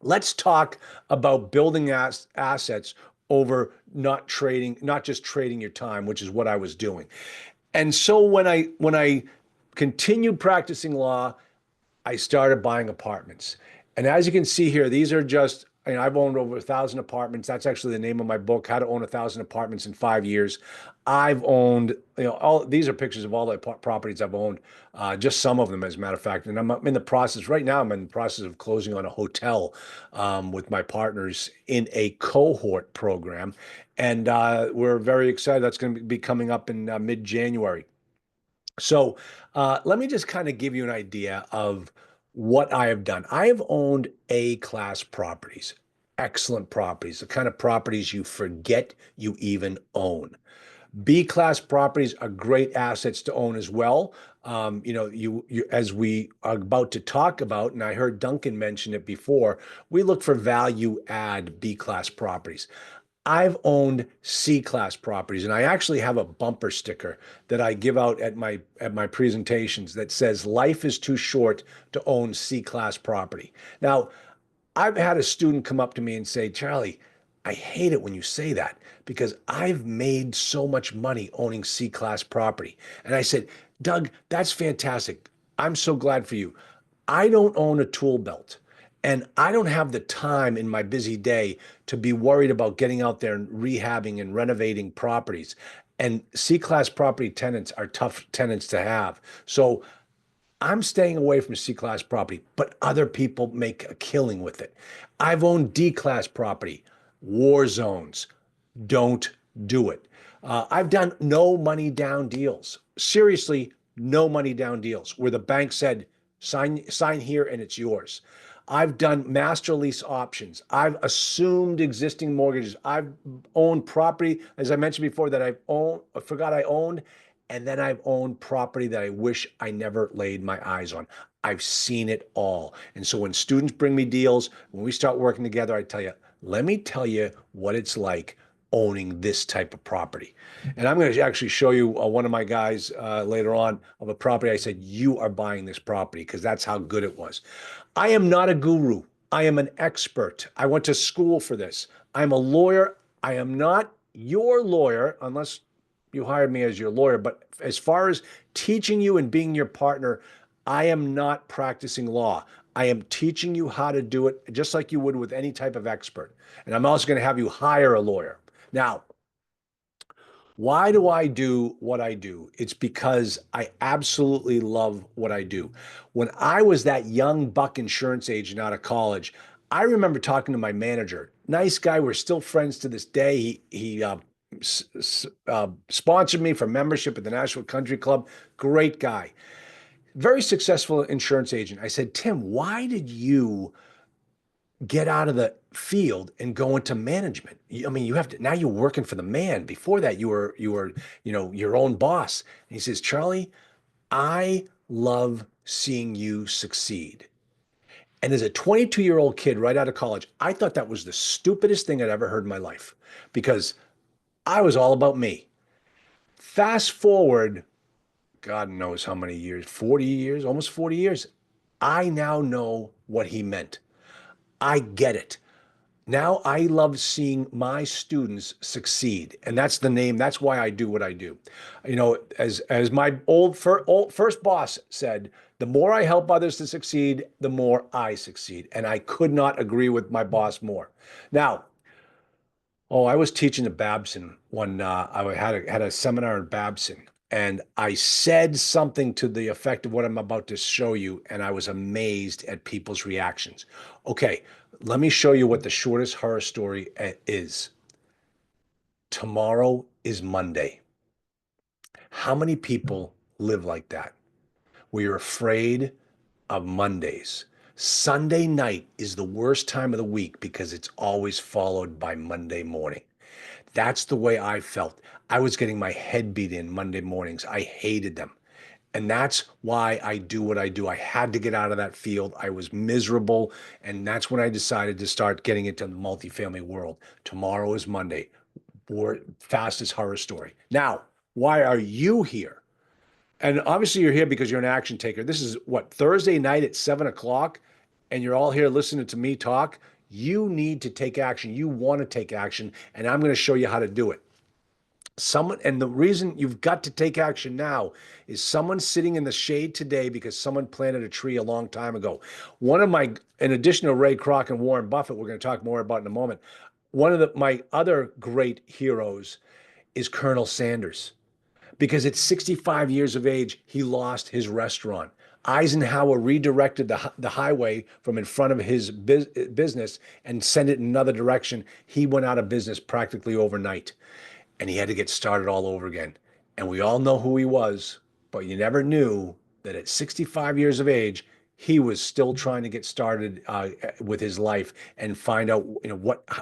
let's talk about building assets over not just trading your time, which is what I was doing. And so when I continued practicing law, I started buying apartments. And as you can see here, these are just, I've owned over 1,000 apartments. That's actually the name of my book, How to Own 1,000 Apartments in 5 Years. I've owned, all these are pictures of all the properties I've owned, just some of them, as a matter of fact. And I'm in the process, right now, I'm in the process of closing on a hotel with my partners in a cohort program. And we're very excited. That's going to be coming up in mid-January. So let me just kind of give you an idea of what I have done. I have owned A-class properties. excellent properties, the kind of properties you forget you even own. B-class properties are great assets to own as well. You as we are about to talk about, and I heard Duncan mention it before, we look for value add B-class properties. I've owned C-class properties, and I actually have a bumper sticker that I give out at my presentations that says life is too short to own C-class property. Now, I've had a student come up to me and say, Charlie, I hate it when you say that because I've made so much money owning C-class property. And I said, Doug, that's fantastic. I'm so glad for you. I don't own a tool belt. And I don't have the time in my busy day to be worried about getting out there and rehabbing and renovating properties. And C-class property tenants are tough tenants to have. So I'm staying away from C-class property, but other people make a killing with it. I've owned D-class property, war zones. Don't do it. I've done no money down deals. Seriously, no money down deals where the bank said, sign here and it's yours. I've done master lease options. I've assumed existing mortgages. I've owned property, as I mentioned before, that I forgot I owned, and then I've owned property that I wish I never laid my eyes on. I've seen it all. And so when students bring me deals, when we start working together, I tell you, let me tell you what it's like owning this type of property. And I'm going to actually show you one of my guys later on of a property. I said, you are buying this property because that's how good it was. I am not a guru. I am an expert. I went to school for this. I'm a lawyer. I am not your lawyer unless you hired me as your lawyer. But as far as teaching you and being your partner, I am not practicing law. I am teaching you how to do it just like you would with any type of expert. And I'm also going to have you hire a lawyer. Now, why do I do what I do? It's because I absolutely love what I do. When I was that young buck insurance agent out of college, I remember talking to my manager. Nice guy. We're still friends to this day. He sponsored me for membership at the National Country Club. Great guy. Very successful insurance agent. I said, Tim, why did you get out of the field and go into management? I mean, you have to, now you're working for the man. Before that, you were, your own boss. And he says, Charlie, I love seeing you succeed. And as a 22-year-old kid right out of college, I thought that was the stupidest thing I'd ever heard in my life because I was all about me. Fast forward, God knows how many years, 40 years, almost 40 years. I now know what he meant. I get it. Now I love seeing my students succeed. And that's the name. That's why I do what I do. As my first boss said, the more I help others to succeed, the more I succeed. And I could not agree with my boss more. Now, I was teaching at Babson I had a seminar in Babson, and I said something to the effect of what I'm about to show you, and I was amazed at people's reactions. Okay, let me show you what the shortest horror story is. Tomorrow is Monday. How many people live like that? Where you're afraid of Mondays. Sunday night is the worst time of the week because it's always followed by Monday morning. That's the way I felt. I was getting my head beat in Monday mornings. I hated them. And that's why I do what I do. I had to get out of that field. I was miserable. And that's when I decided to start getting into the multifamily world. Tomorrow is Monday. Fastest horror story. Now, why are you here? And obviously you're here because you're an action taker. This is what, Thursday night at 7 o'clock, and you're all here listening to me talk. You need to take action. You want to take action, and I'm going to show you how to do it. And the reason you've got to take action now is someone sitting in the shade today because someone planted a tree a long time ago. In addition to Ray Kroc and Warren Buffett, we're going to talk more about in a moment. One of my other great heroes is Colonel Sanders. Because at 65 years of age, he lost his restaurant. Eisenhower redirected the highway from in front of his business and sent it in another direction. He went out of business practically overnight, and he had to get started all over again. And we all know who he was, but you never knew that at 65 years of age, he was still trying to get started with his life and find out,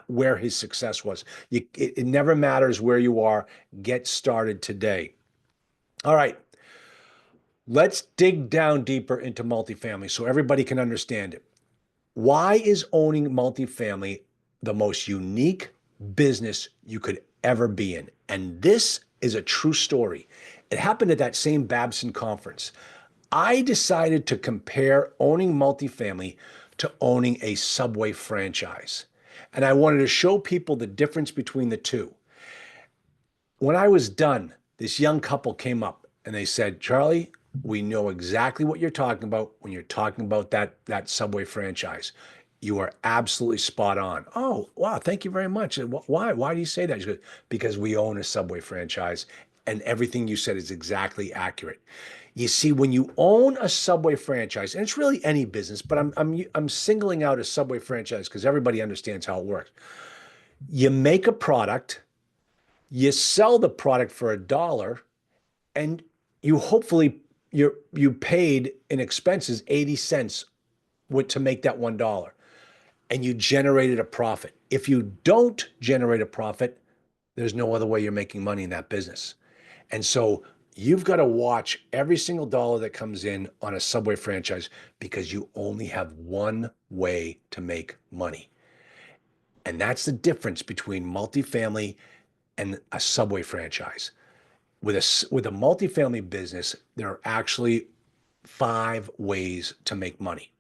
where his success was. It never matters where you are. Get started today. All right. Let's dig down deeper into multifamily so everybody can understand it. Why is owning multifamily the most unique business you could ever be in? And this is a true story. It happened at that same Babson conference. I decided to compare owning multifamily to owning a Subway franchise. And I wanted to show people the difference between the two. When I was done, this young couple came up and they said, Charlie, we know exactly what you're talking about when you're talking about that Subway franchise. You are absolutely spot on. Oh, wow, thank you very much. Why? Why do you say that? She goes, because we own a Subway franchise and everything you said is exactly accurate. You see, when you own a Subway franchise, and it's really any business, but I'm singling out a Subway franchise because everybody understands how it works. You make a product, you sell the product for $1, and you hopefully you paid in expenses 80 cents to make that $1, and you generated a profit. If you don't generate a profit, there's no other way you're making money in that business. And so you've got to watch every single dollar that comes in on a Subway franchise because you only have one way to make money. And that's the difference between multifamily and a Subway franchise. With a multifamily business, there are actually 5 ways to make money.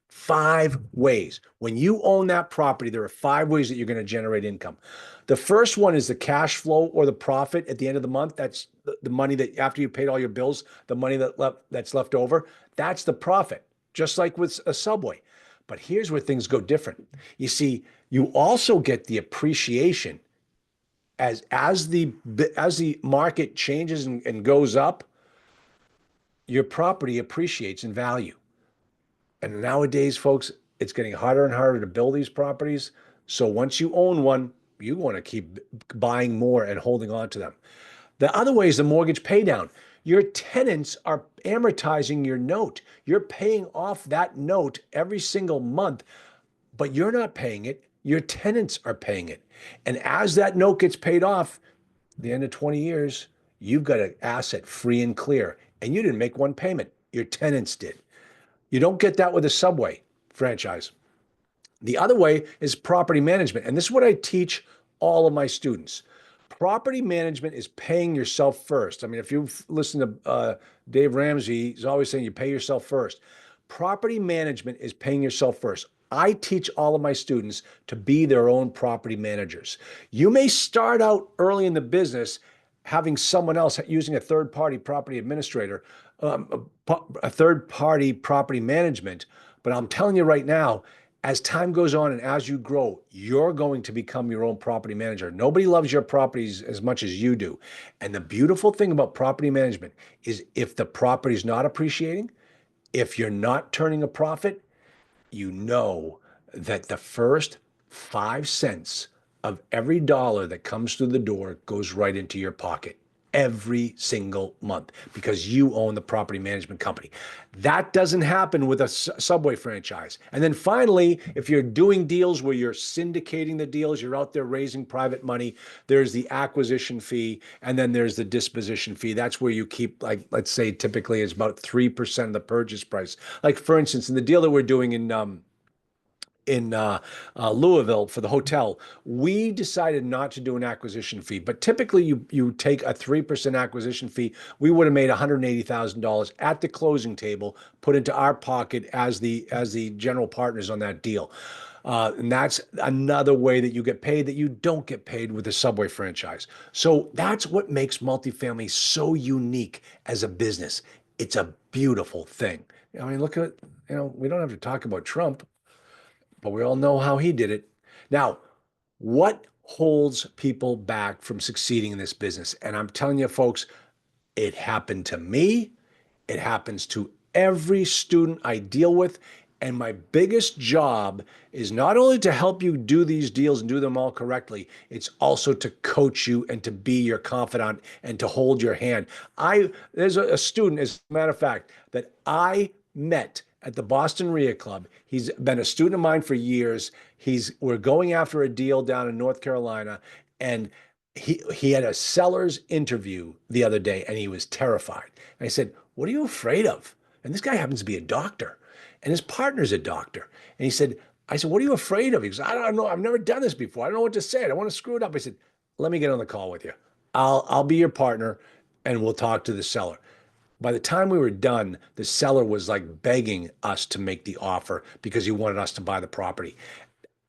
5 ways. When you own that property, there are 5 ways that you're going to generate income. The first one is the cash flow or the profit at the end of the month. That's the money that after you paid all your bills, the money that's left over, that's the profit, just like with a Subway. But here's where things go different. You see, you also get the appreciation as the market changes and goes up, your property appreciates in value. And nowadays, folks, it's getting harder and harder to build these properties. So once you own one, you want to keep buying more and holding on to them. The other way is the mortgage pay down. Your tenants are amortizing your note. You're paying off that note every single month, but you're not paying it. Your tenants are paying it. And as that note gets paid off, at the end of 20 years, you've got an asset free and clear. And you didn't make one payment. Your tenants did. You don't get that with a Subway franchise. The other way is property management. And this is what I teach all of my students. Property management is paying yourself first. I mean, if you've listened to Dave Ramsey, he's always saying you pay yourself first. Property management is paying yourself first. I teach all of my students to be their own property managers. You may start out early in the business having someone else using a third-party property administrator, a third-party property management. But I'm telling you right now, as time goes on and as you grow, you're going to become your own property manager. Nobody loves your properties as much as you do. And the beautiful thing about property management is if the property is not appreciating, if you're not turning a profit, you know that the first 5 cents of every dollar that comes through the door goes right into your pocket every single month because you own the property management company. That doesn't happen with a Subway franchise. And then finally, if you're doing deals where you're syndicating the deals, you're out there raising private money, there's the acquisition fee, and then there's the disposition fee. That's where you keep, like, let's say typically it's about 3% of the purchase price. Like for instance, in the deal that we're doing in Louisville for the hotel, we decided not to do an acquisition fee. But typically, you take a 3% acquisition fee. We would have made $180,000 at the closing table, put into our pocket as the general partners on that deal. And that's another way that you get paid that you don't get paid with a Subway franchise. So that's what makes multifamily so unique as a business. It's a beautiful thing. I mean, look at, we don't have to talk about Trump, but we all know how he did it. Now, what holds people back from succeeding in this business? And I'm telling you, folks, it happened to me. It happens to every student I deal with. And my biggest job is not only to help you do these deals and do them all correctly, it's also to coach you and to be your confidant and to hold your hand. There's a student, as a matter of fact, that I met at the Boston REIA Club. He's been a student of mine for years. We're going after a deal down in North Carolina, and he had a seller's interview the other day, and he was terrified. And I said, "What are you afraid of?" And this guy happens to be a doctor, and his partner's a doctor. And I said, "What are you afraid of?" He goes, "I don't know. I've never done this before. I don't know what to say. I don't want to screw it up." I said, "Let me get on the call with you. I'll be your partner, and we'll talk to the seller." By the time we were done, the seller was like begging us to make the offer because he wanted us to buy the property.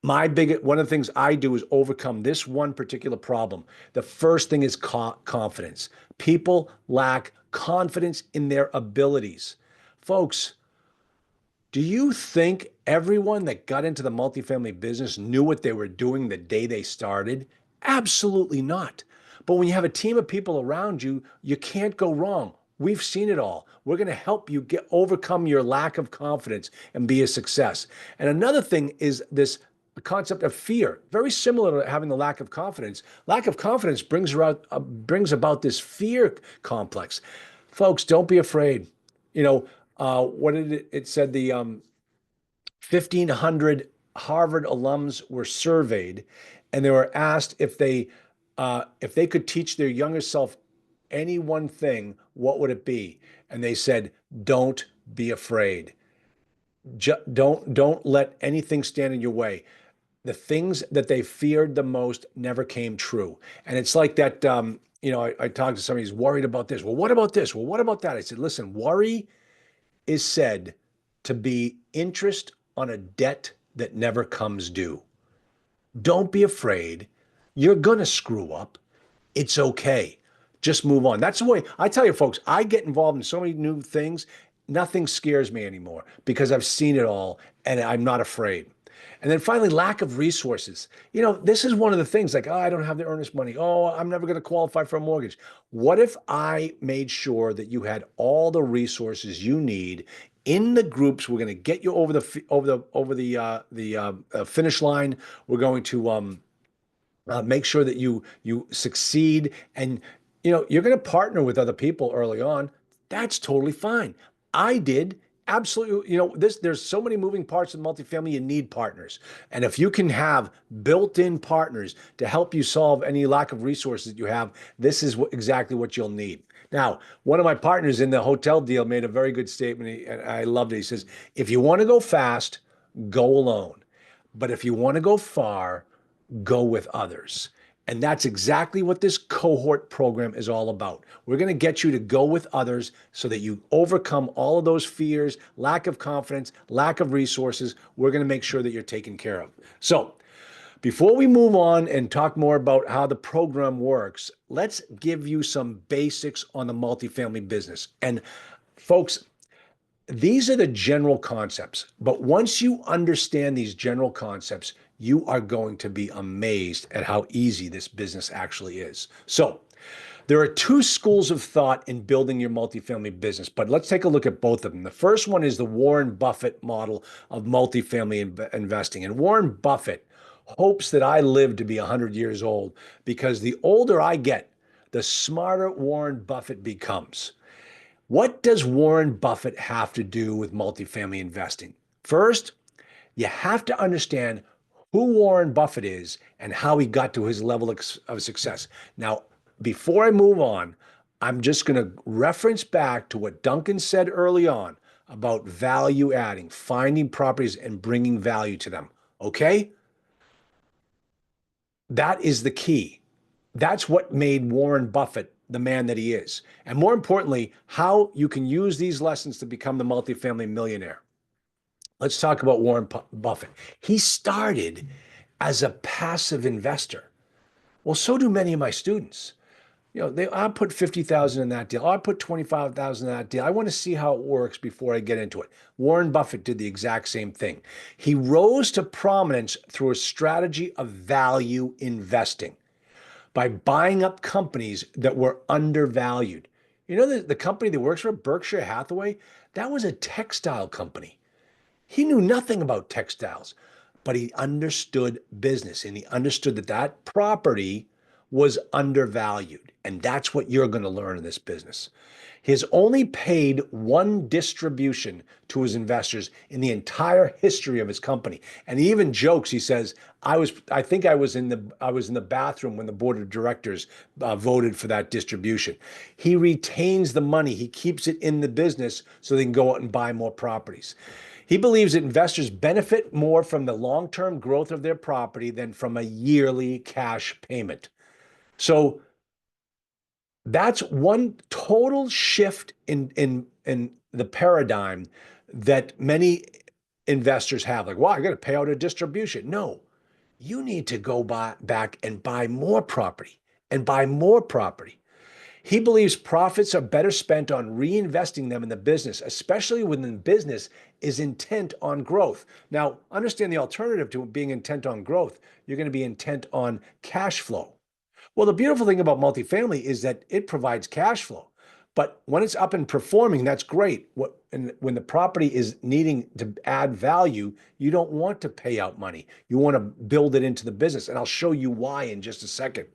One of the things I do is overcome this one particular problem. The first thing is confidence. People lack confidence in their abilities. Folks, do you think everyone that got into the multifamily business knew what they were doing the day they started? Absolutely not. But when you have a team of people around you, you can't go wrong. We've seen it all. We're going to help you overcome your lack of confidence and be a success. And another thing is this concept of fear, very similar to having the lack of confidence. Lack of confidence brings about this fear complex. Folks, don't be afraid. What did it said? The 1,500 Harvard alums were surveyed, and they were asked if they could teach their younger self any one thing, what would it be? And they said, "Don't be afraid. Don't let anything stand in your way." The things that they feared the most never came true. And it's like that. I talked to somebody who's worried about this. Well, what about this? Well, what about that? I said, listen, worry is said to be interest on a debt that never comes due. Don't be afraid. You're going to screw up. It's okay. Just move on. That's the way I tell you, folks, I get involved in so many new things. Nothing scares me anymore because I've seen it all and I'm not afraid. And then finally, lack of resources. This is one of the things like, oh, I don't have the earnest money. Oh, I'm never going to qualify for a mortgage. What if I made sure that you had all the resources you need in the groups? We're going to get you over the finish line. We're going to make sure that you succeed, and you're going to partner with other people early on. That's totally fine. I did. Absolutely. There's so many moving parts in multifamily, you need partners. And if you can have built-in partners to help you solve any lack of resources that you have, this is exactly what you'll need. Now, one of my partners in the hotel deal made a very good statement, and I loved it. He says, if you want to go fast, go alone. But if you want to go far, go with others. And that's exactly what this cohort program is all about. We're going to get you to go with others so that you overcome all of those fears, lack of confidence, lack of resources. We're going to make sure that you're taken care of. So before we move on and talk more about how the program works, let's give you some basics on the multifamily business. And folks, these are the general concepts, but once you understand these general concepts, you are going to be amazed at how easy this business actually is. So there are two schools of thought in building your multifamily business, but let's take a look at both of them. The first one is the Warren Buffett model of multifamily investing. And Warren Buffett hopes that I live to be 100 years old because the older I get, the smarter Warren Buffett becomes. What does Warren Buffett have to do with multifamily investing? First, you have to understand who Warren Buffett is and how he got to his level of success. Now, before I move on, I'm just going to reference back to what Duncan said early on about value adding, finding properties and bringing value to them. Okay? That is the key. That's what made Warren Buffett the man that he is. And more importantly, how you can use these lessons to become the multifamily millionaire. Let's talk about Warren Buffett. He started as a passive investor. Well, so do many of my students. I put 50,000 in that deal. I put 25,000 in that deal. I want to see how it works before I get into it. Warren Buffett did the exact same thing. He rose to prominence through a strategy of value investing by buying up companies that were undervalued. The company that works for, Berkshire Hathaway, that was a textile company. He knew nothing about textiles, but he understood business, and he understood that property was undervalued. And that's what you're going to learn in this business. He has only paid one distribution to his investors in the entire history of his company. And he even jokes, he says, I think I was in the bathroom when the board of directors voted for that distribution. He retains the money. He keeps it in the business so they can go out and buy more properties. He believes that investors benefit more from the long-term growth of their property than from a yearly cash payment. So that's one total shift in the paradigm that many investors have. Like, well, I got to pay out a distribution. No, you need to go back and buy more property and buy more property. He believes profits are better spent on reinvesting them in the business, especially when the business is intent on growth. Now, understand the alternative to being intent on growth. You're going to be intent on cash flow. Well, the beautiful thing about multifamily is that it provides cash flow. But when it's up and performing, that's great. When the property is needing to add value, you don't want to pay out money. You want to build it into the business. And I'll show you why in just a second.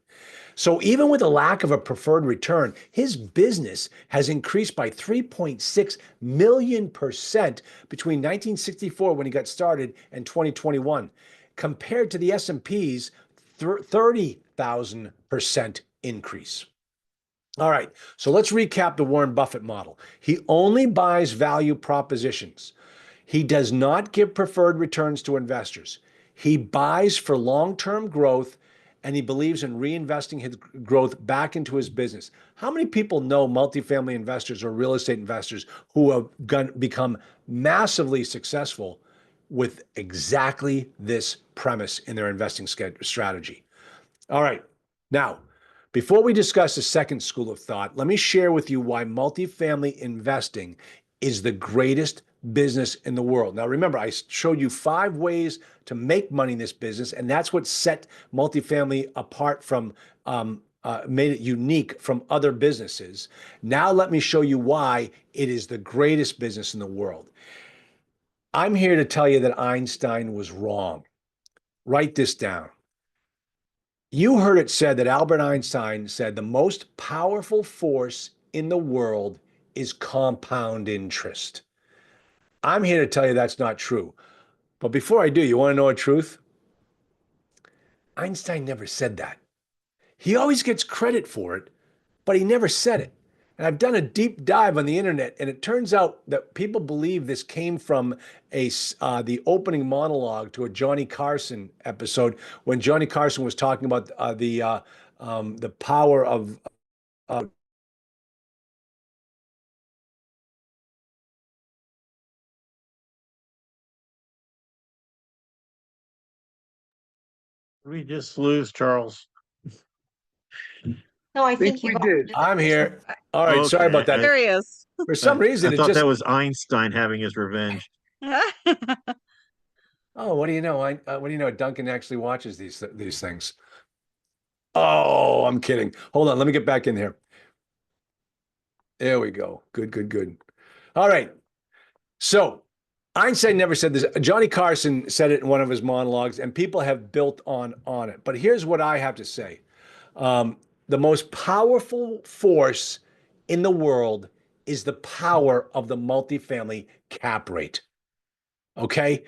So even with a lack of a preferred return, his business has increased by 3.6 million% between 1964 when he got started and 2021, compared to the S&P's 30,000% increase. All right, so let's recap the Warren Buffett model. He only buys value propositions. He does not give preferred returns to investors. He buys for long-term growth, and he believes in reinvesting his growth back into his business. How many people know multifamily investors or real estate investors who have become massively successful with exactly this premise in their investing strategy? All right, now, before we discuss the second school of thought, let me share with you why multifamily investing is the greatest business in the world. Now, remember, I showed you 5 ways to make money in this business, and that's what set multifamily apart from, made it unique from other businesses. Now, let me show you why it is the greatest business in the world. I'm here to tell you that Einstein was wrong. Write this down. You heard it said that Albert Einstein said the most powerful force in the world is compound interest. I'm here to tell you that's not true. But before I do, you want to know a truth? Einstein never said that. He always gets credit for it, but he never said it. And I've done a deep dive on the internet, and it turns out that people believe this came from the opening monologue to a Johnny Carson episode when Johnny Carson was talking about the power of We just lose Charles. No, I think think you we got did. the I'm here. definition. All right, sorry about that. There he is. For some reason, I it thought just that was Einstein having his revenge. Oh, what do you know? What do you know? Duncan actually watches these things. Oh, I'm kidding. Hold on, let me get back in here. There we go. Good, good, good. All right. So Einstein never said this. Johnny Carson said it in one of his monologues, and people have built on it. But here's what I have to say. The most powerful force in the world is the power of the multifamily cap rate. Okay?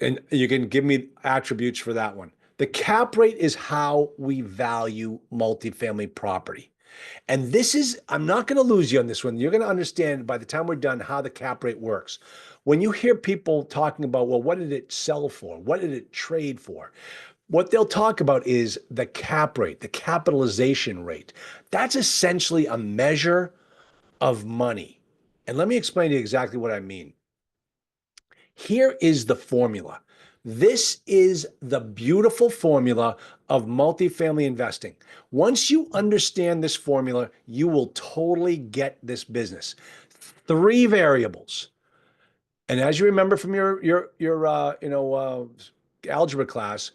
And you can give me attributes for that one. The cap rate is how we value multifamily property. And this is, I'm not going to lose you on this one. You're going to understand by the time we're done how the cap rate works. When you hear people talking about, well, what did it sell for? What did it trade for? What they'll talk about is the cap rate, the capitalization rate. That's essentially a measure of money. And let me explain to you exactly what I mean. Here is the formula. This is the beautiful formula of multifamily investing. Once you understand this formula, you will totally get this business. 3 variables. And as you remember from your algebra class,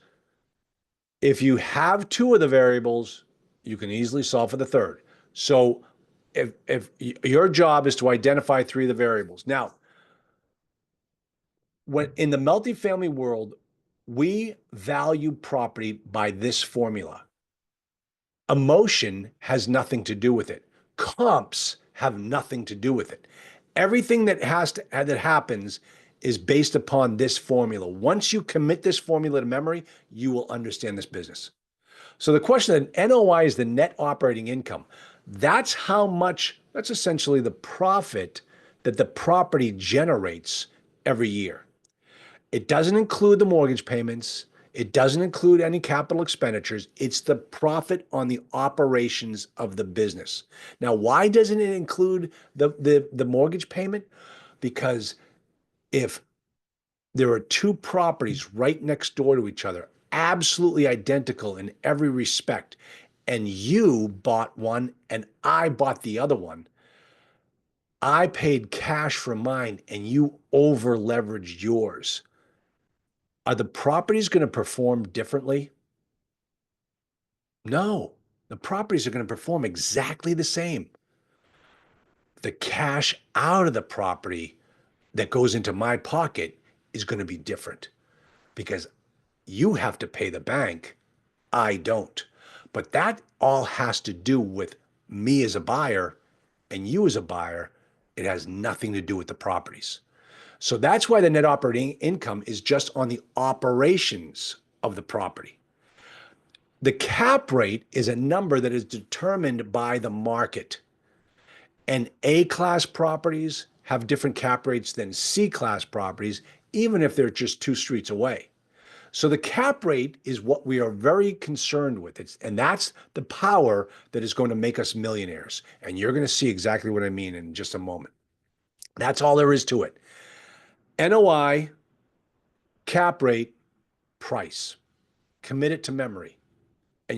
if you have 2 of the variables, you can easily solve for the 3rd. So if your job is to identify 3 of the variables. Now, when in the multifamily world, we value property by this formula. Emotion has nothing to do with it. Comps have nothing to do with it. Everything that happens is based upon this formula. Once you commit this formula to memory, you will understand this business. So the question of NOI is the net operating income. That's how much, that's essentially the profit that the property generates every year. It doesn't include the mortgage payments. It doesn't include any capital expenditures. It's the profit on the operations of the business. Now, why doesn't it include the mortgage payment? Because if there are two properties right next door to each other, absolutely identical in every respect, and you bought one and I bought the other one, I paid cash for mine and you over leveraged yours. Are the properties going to perform differently? No, the properties are going to perform exactly the same. The cash out of the property that goes into my pocket is going to be different because you have to pay the bank. I don't. But that all has to do with me as a buyer and you as a buyer. It has nothing to do with the properties. So that's why the net operating income is just on the operations of the property. The cap rate is a number that is determined by the market. And A-class properties have different cap rates than C-class properties, even if they're just 2 streets away. So the cap rate is what we are very concerned with. And that's the power that is going to make us millionaires. And you're going to see exactly what I mean in just a moment. That's all there is to it. NOI, cap rate, price. Commit it to memory. And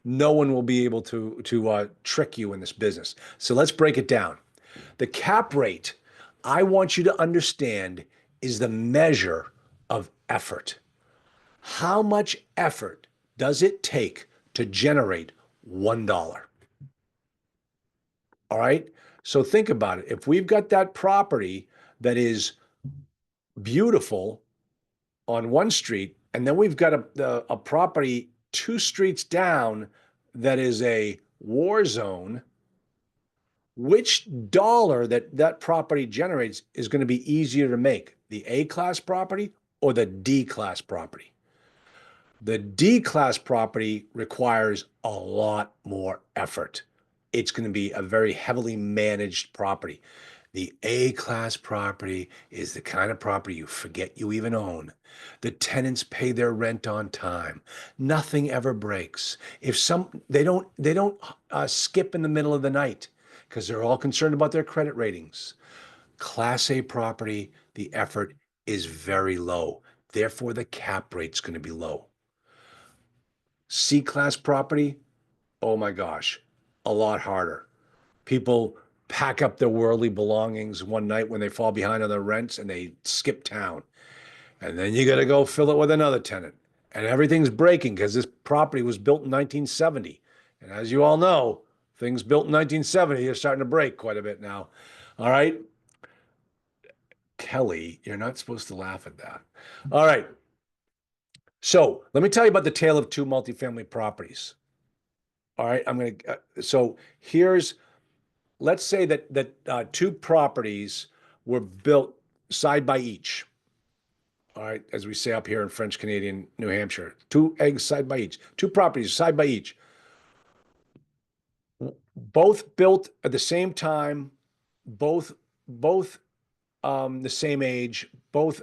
no one will be able to trick you in this business. So let's break it down. The cap rate, I want you to understand, is the measure of effort. How much effort does it take to generate $1? All right. So think about it. If we've got that property that is beautiful on one street, and then we've got a property 2 streets down that is a war zone, which dollar that property generates is going to be easier to make? The A-class property or the D-class property? The D-class property requires a lot more effort. It's going to be a very heavily managed property. The A-class property is the kind of property you forget you even own. The tenants pay their rent on time. Nothing ever breaks. They don't skip in the middle of the night because they're all concerned about their credit ratings. Class A property, the effort is very low. Therefore, the cap rate's going to be low. C-class property, oh my gosh, a lot harder. People pack up their worldly belongings one night when they fall behind on their rents and they skip town. And then you got to go fill it with another tenant. And everything's breaking because this property was built in 1970. And as you all know, things built in 1970 are starting to break quite a bit now. All right. Kelly, you're not supposed to laugh at that. All right. So let me tell you about the tale of 2 multifamily properties. All right. So let's say that 2 properties were built side by each. All right, as we say up here in French Canadian New Hampshire, 2 eggs side by each, 2 properties side by each. Both built at the same time, both the same age, both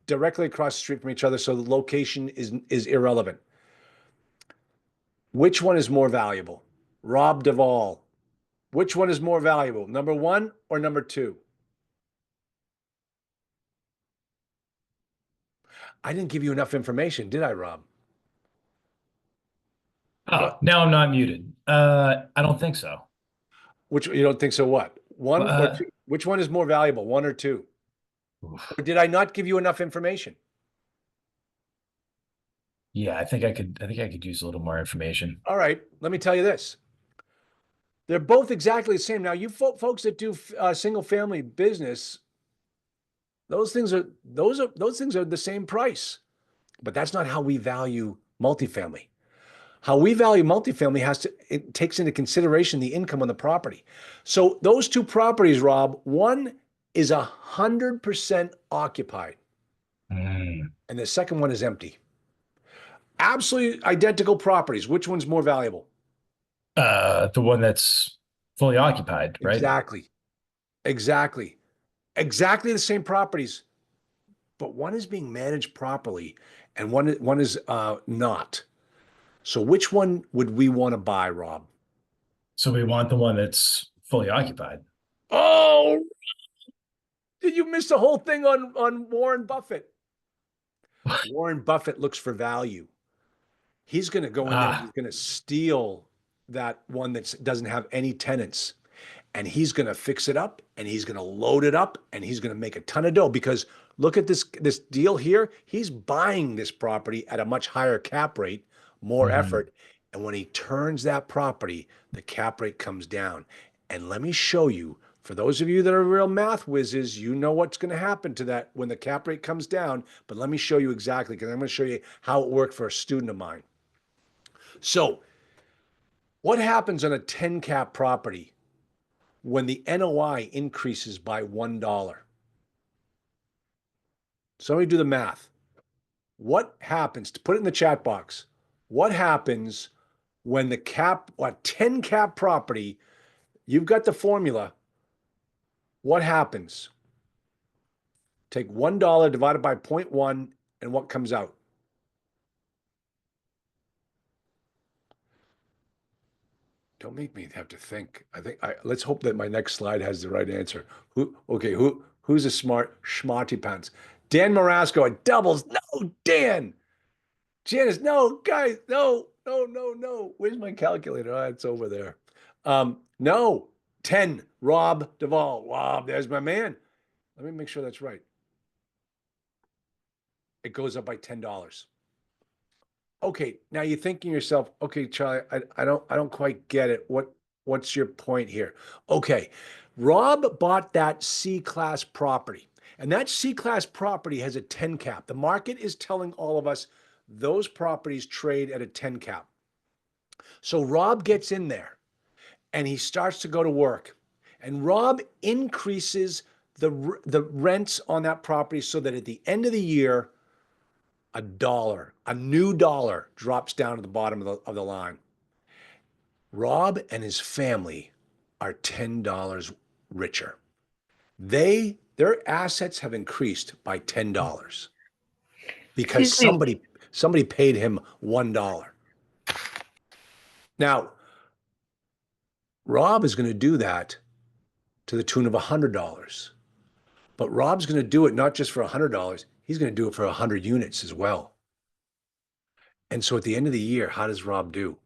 directly across the street from each other, so the location is irrelevant. Which one is more valuable? Rob Duvall. Which one is more valuable, number 1 or number 2? I didn't give you enough information, did I, Rob? Oh, now I'm not muted. I don't think so. You don't think so? What? 1 or 2? Which one is more valuable, 1 or 2? Or did I not give you enough information? Yeah, I think I could use a little more information. All right, let me tell you this. They're both exactly the same. Now, you folks that do single family business, those things are the same price. But that's not how we value multifamily. How we value multifamily it takes into consideration the income on the property. So those two properties, Rob, one is 100% occupied, Mm. and the second one is empty. Absolutely identical properties. Which one's more valuable? The one that's fully occupied, right? Exactly. Exactly. Exactly the same properties, but one is being managed properly and one is not. So which one would we want to buy, Rob? So we want the one that's fully occupied. Oh, did you miss the whole thing on Warren Buffett? Warren Buffett looks for value. He's going to go in there and Ah, he's going to steal that one that doesn't have any tenants. And he's going to fix it up and he's going to load it up and he's going to make a ton of dough because look at this deal here. He's buying this property at a much higher cap rate, more effort. And when he turns that property, the cap rate comes down. And let me show you, for those of you that are real math whizzes, you know what's going to happen to that when the cap rate comes down. But let me show you exactly, because I'm going to show you how it worked for a student of mine. So what happens on a 10 cap property when the NOI increases by $1? Somebody do the math. What happens, to put it in the chat box, what happens when a 10 cap property, you've got the formula, what happens? Take $1 divided by 0.1 and what comes out? Don't make me have to think. Let's hope that my next slide has the right answer. Who's a smart schmarty pants? Dan Marasco at doubles. No, Dan. Janice, no, guys, no. Where's my calculator? Oh, it's over there. No, 10. Rob Duvall. Rob, there's my man. Let me make sure that's right. It goes up by $10. Okay, now you're thinking to yourself, okay, Charlie, I don't quite get it. What's your point here? Okay, Rob bought that C-class property, and that C-class property has a 10 cap. The market is telling all of us those properties trade at a 10 cap. So Rob gets in there and he starts to go to work, and Rob increases the rents on that property so that at the end of the year, a new dollar drops down to the bottom of the line. Rob and his family are $10 richer. Their assets have increased by $10 because Excuse me. somebody paid him $1. Now, Rob is going to do that to the tune of $100. But Rob's going to do it not just for $100, he's going to do it for 100 units as well. And so at the end of the year, how does Rob do?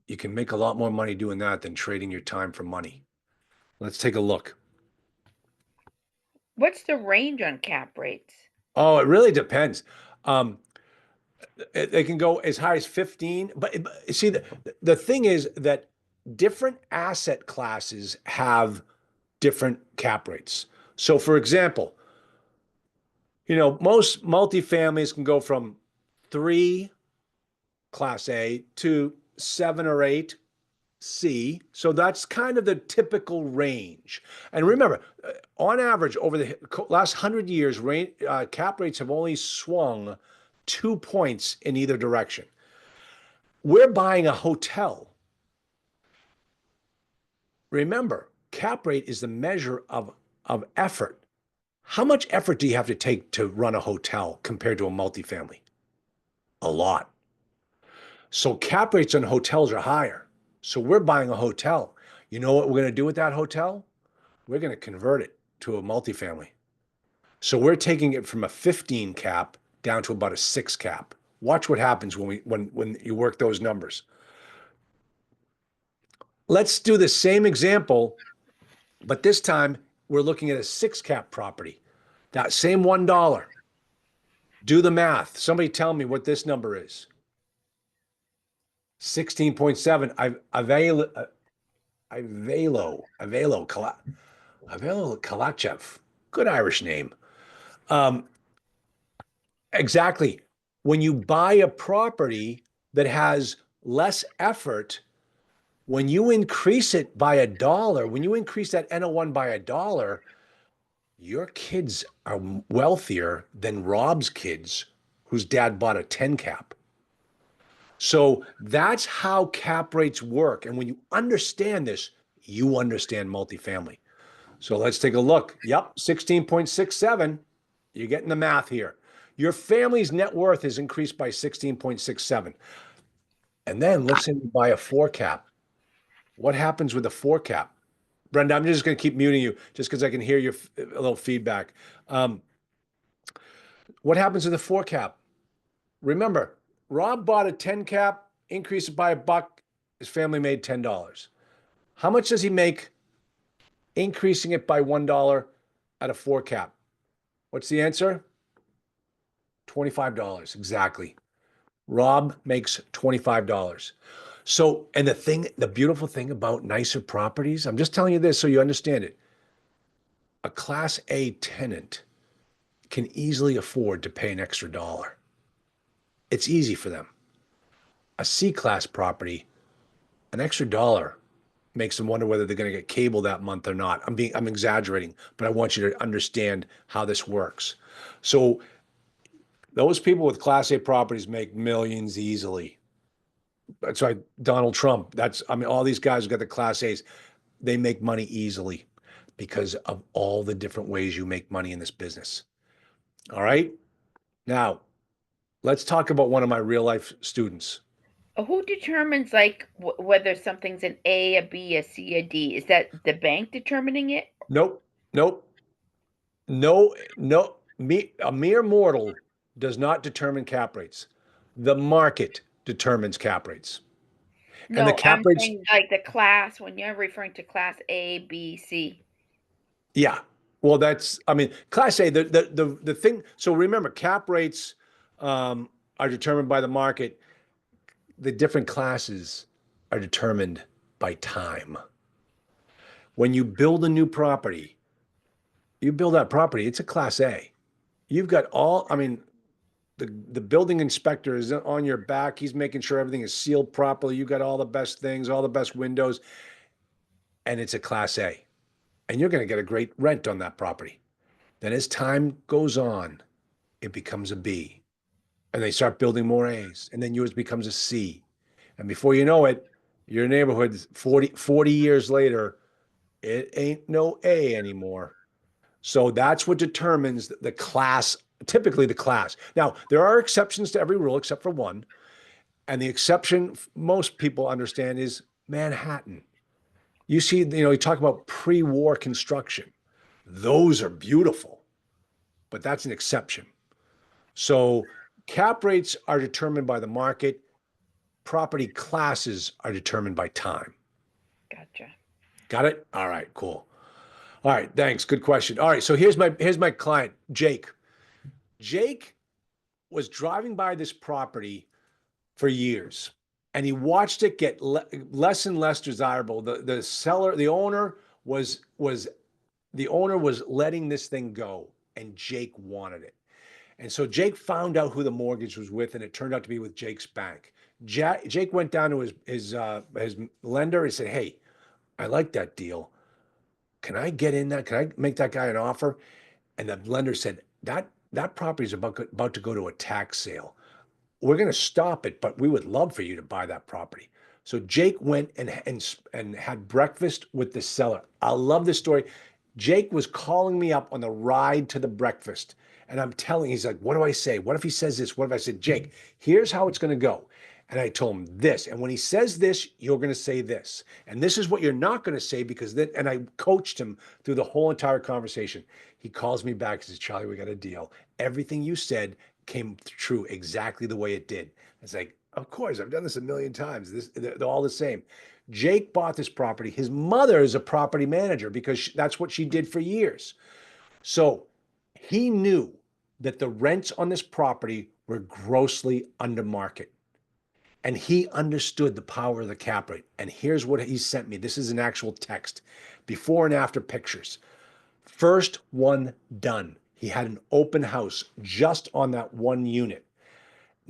You can make a lot more money doing that than trading your time for money. Let's take a look. What's the range on cap rates? Oh, it really depends. They can go as high as 15, but see, the thing is that different asset classes have different cap rates. So for example, most multifamilies can go from 3 Class A to 7 or 8 C. So that's kind of the typical range. And remember, on average, over the last 100 years, cap rates have only swung 2 points in either direction. We're buying a hotel. Remember, cap rate is the measure of effort. How much effort do you have to take to run a hotel compared to a multifamily? A lot. So cap rates on hotels are higher. So we're buying a hotel. You know what we're going to do with that hotel? We're going to convert it to a multifamily. So we're taking it from a 15 cap down to about a 6 cap. Watch what happens when you work those numbers. Let's do the same example, but this time we're looking at a 6 cap property. That same $1. Do the math. Somebody tell me what this number is. 16.7. Ivelo Kalachev. Good Irish name. Exactly. When you buy a property that has less effort, when you increase it by $1, when you increase that NO1 by $1, your kids are wealthier than Rob's kids, whose dad bought a 10 cap. So that's how cap rates work. And when you understand this, you understand multifamily. So let's take a look. Yep, 16.67. You're getting the math here. Your family's net worth is increased by 16.67. And then let's say you buy a 4 cap. What happens with a 4 cap? Brenda, I'm just going to keep muting you just because I can hear your a little feedback. What happens with the 4 cap? Remember, Rob bought a 10 cap, increased it by $1. His family made $10. How much does he make increasing it by $1 at a 4 cap? What's the answer? $25. Exactly. Rob makes $25. So, and the beautiful thing about nicer properties, I'm just telling you this so you understand it. A Class A tenant can easily afford to pay an extra dollar. It's easy for them. A C-class property, an extra dollar makes them wonder whether they're going to get cable that month or not. I'm exaggerating, but I want you to understand how this works. So those people with Class A properties make millions easily. That's why Donald Trump, all these guys who got the Class A's, they make money easily because of all the different ways you make money in this business. All right. Now, let's talk about one of my real life students. Who determines like whether something's an A, a B, a C, a D? Is that the bank determining it? Nope. A mere mortal does not determine cap rates. The market determines cap rates. And the No, cap I'm rates, saying like the class, when you're referring to class A, B, C. yeah. Well, Class A, the thing, so remember, cap rates are determined by the market. The different classes are determined by time. When you build a new property, you build that property, it's a Class A. You've got the building inspector is on your back. He's making sure everything is sealed properly. You got all the best things, all the best windows, and it's a Class A. And you're going to get a great rent on that property. Then as time goes on, it becomes a B. And they start building more A's. And then yours becomes a C. And before you know it, your neighborhood 40 years later, it ain't no A anymore. So that's what determines the class, typically the class. Now, there are exceptions to every rule except for one. And the exception most people understand is Manhattan. You see, you talk about pre-war construction. Those are beautiful, but that's an exception. So cap rates are determined by the market. Property classes are determined by time. Gotcha. Got it? All right, cool. All right, thanks. Good question. All right, so here's my client, Jake. Jake was driving by this property for years, and he watched it get less and less desirable. The owner was letting this thing go, and Jake wanted it. And so Jake found out who the mortgage was with, and it turned out to be with Jake's bank. Jake went down to his lender and said, "Hey, I like that deal. Can I get in that? Can I make that guy an offer?" And the lender said, that property is about to go to a tax sale. We're going to stop it, but we would love for you to buy that property. So Jake went and had breakfast with the seller. I love this story. Jake was calling me up on the ride to the breakfast. And he's like, what do I say? What if he says this? What if I said, Jake, here's how it's going to go. And I told him this. And when he says this, you're going to say this. And this is what you're not going to say because then, and I coached him through the whole entire conversation. He calls me back and says, Charlie, we got a deal. Everything you said came true exactly the way it did. It's like, of course, I've done this a million times. They're all the same. Jake bought this property. His mother is a property manager because that's what she did for years. So he knew that the rents on this property were grossly under market. And he understood the power of the cap rate. And here's what he sent me. This is an actual text. Before and after pictures. First one done. He had an open house just on that one unit.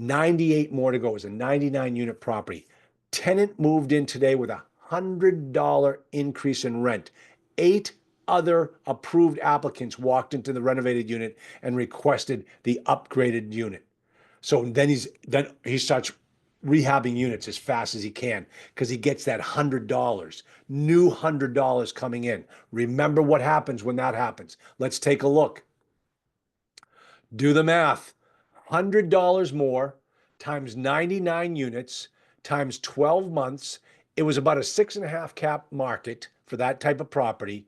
98 more to go. It was a 99 unit property. Tenant moved in today with $100 increase in rent. 8 other approved applicants walked into the renovated unit and requested the upgraded unit. So then he starts rehabbing units as fast as he can because he gets that $100, new $100 coming in. Remember what happens when that happens. Let's take a look. Do the math. $100 more times 99 units times 12 months. It was about a 6.5 cap market for that type of property.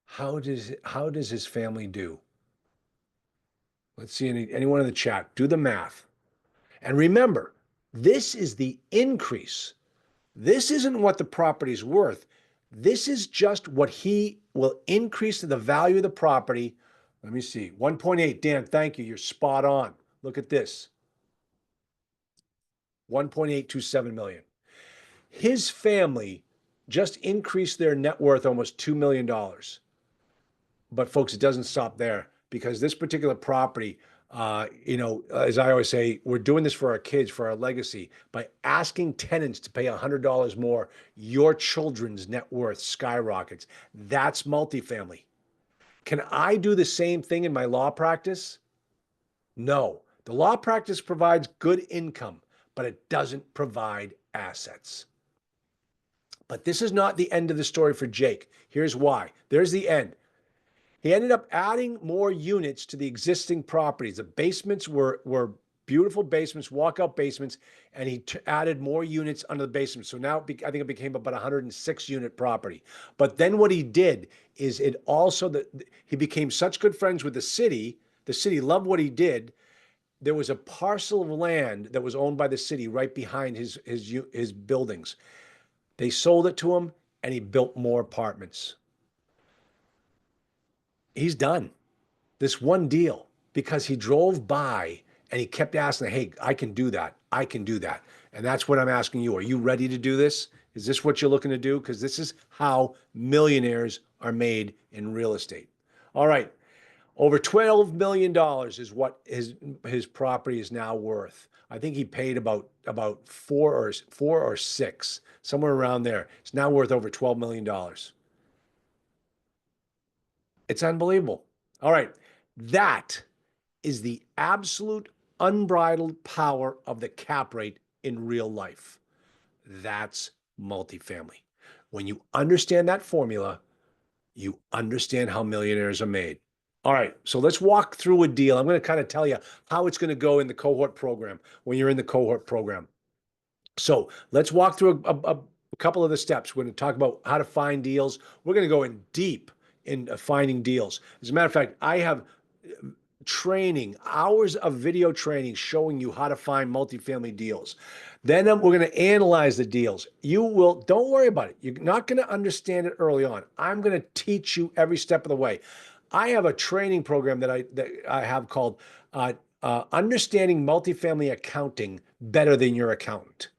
How does his family do? Let's see anyone in the chat. Do the math. And remember, this is the increase. This isn't what the property's worth. This is just what he will increase the value of the property. Let me see. 1.8. Dan, thank you. You're spot on. Look at this. 1.827 million. His family just increased their net worth almost $2 million. But folks, it doesn't stop there, because this particular property, as I always say, we're doing this for our kids, for our legacy. By asking tenants to pay $100 more, your children's net worth skyrockets. That's multifamily. Can I do the same thing in my law practice? No. The law practice provides good income, but it doesn't provide assets. But this is not the end of the story for Jake. Here's why. There's the end. He ended up adding more units to the existing properties. The basements were beautiful basements, walkout basements, and he added more units under the basement. So now I think it became about 106 unit property. But then what he did is he became such good friends with the city. The city loved what he did. There was a parcel of land that was owned by the city right behind his buildings. They sold it to him, and he built more apartments. He's done this one deal because he drove by and he kept asking, hey, I can do that. I can do that. And that's what I'm asking you. Are you ready to do this? Is this what you're looking to do? Because this is how millionaires are made in real estate. All right. Over $12 million is what his property is now worth. I think he paid about four or six, somewhere around there. It's now worth over $12 million. It's unbelievable. All right. That is the absolute unbridled power of the cap rate in real life. That's multifamily. When you understand that formula, you understand how millionaires are made. All right. So let's walk through a deal. I'm going to kind of tell you how it's going to go in the cohort program when you're in the cohort program. So let's walk through a couple of the steps. We're going to talk about how to find deals. We're going to go in deep in finding deals. As a matter of fact, I have training, hours of video training showing you how to find multifamily deals. Then we're going to analyze the deals. Don't worry about it. You're not going to understand it early on. I'm going to teach you every step of the way. I have a training program that I have called Understanding Multifamily Accounting Better Than Your Accountant.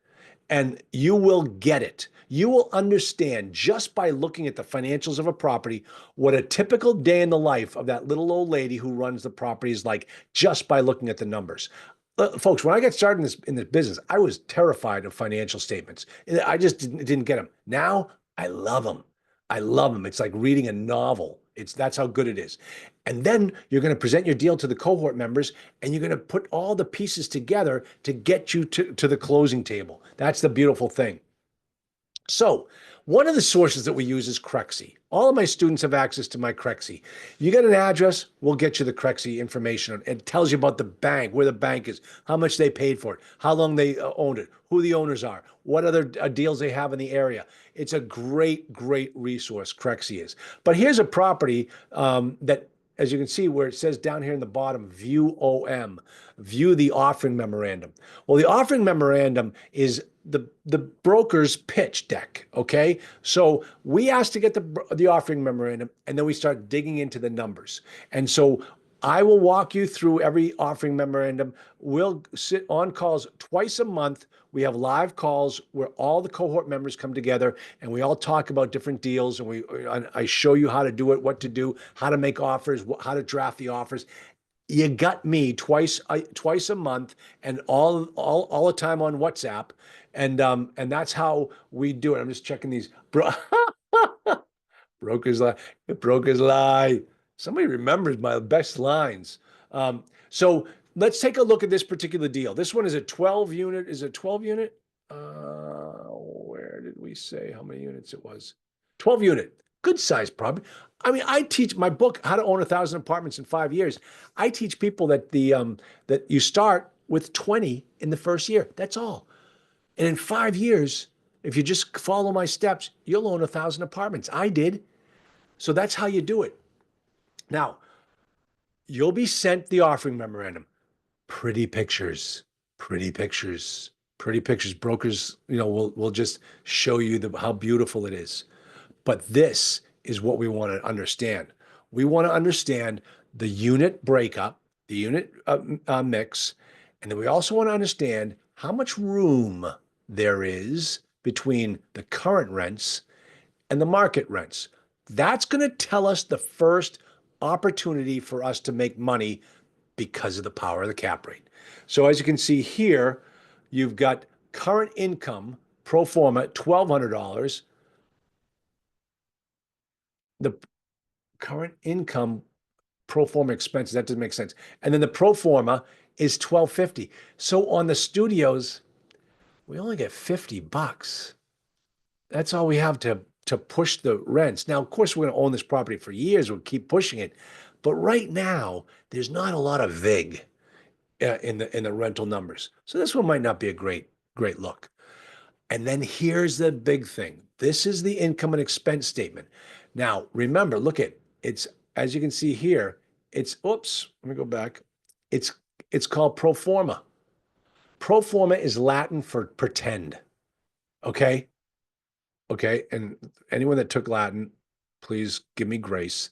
And you will get it. You will understand just by looking at the financials of a property what a typical day in the life of that little old lady who runs the property is like, just by looking at the numbers. Folks, when I got started in this business, I was terrified of financial statements. I just didn't get them. Now I love them. I love them. It's like reading a novel. That's how good it is. And then you're going to present your deal to the cohort members, and you're going to put all the pieces together to get you to the closing table. That's the beautiful thing. So one of the sources that we use is Crexi. All of my students have access to my Crexi. You get an address, we'll get you the Crexi information. It tells you about the bank, where the bank is, how much they paid for it, how long they owned it, who the owners are, what other deals they have in the area. It's a great, great resource, Crexi is. But here's a property that, as you can see where it says down here in the bottom, view OM, view the offering memorandum. Well, the offering memorandum is the broker's pitch deck, okay? So we asked to get the offering memorandum, and then we start digging into the numbers. And so I will walk you through every offering memorandum. We'll sit on calls twice a month. We have live calls where all the cohort members come together and we all talk about different deals, and I show you how to do it, what to do, how to make offers, how to draft the offers. you got me twice a month, and all the time on WhatsApp, and that's how we do it. I'm just checking these. Broker's lie. Broker's lie. Somebody remembers my best lines. So let's take a look at this particular deal. This one is a 12 unit. Is it 12 unit? Where did we say how many units it was? 12 unit. Good size property. I mean, I teach my book, How to Own 1,000 Apartments in 5 Years. I teach people that that you start with 20 in the first year. That's all. And in 5 years, if you just follow my steps, you'll own 1,000 apartments. I did. So that's how you do it. Now, you'll be sent the offering memorandum. Pretty pictures, pretty pictures, pretty pictures. Brokers, will just show you how beautiful it is. But this is what we want to understand. We want to understand the unit breakup, the unit mix, and then we also want to understand how much room there is between the current rents and the market rents. That's going to tell us the first opportunity for us to make money because of the power of the cap rate. So as you can see here, you've got current income pro forma $1,200. The current income pro forma expenses, that doesn't make sense. And then the pro forma is $1,250. So on the studios, we only get $50. That's all we have to push the rents. Now, of course, we're going to own this property for years. We'll keep pushing it. But right now, there's not a lot of vig in the rental numbers. So this one might not be a great look. And then here's the big thing. This is the income and expense statement. Now, remember, look at it's, as you can see here, oops, let me go back. It's called pro forma. Pro forma is Latin for pretend. Okay? Okay, and anyone that took Latin, please give me grace.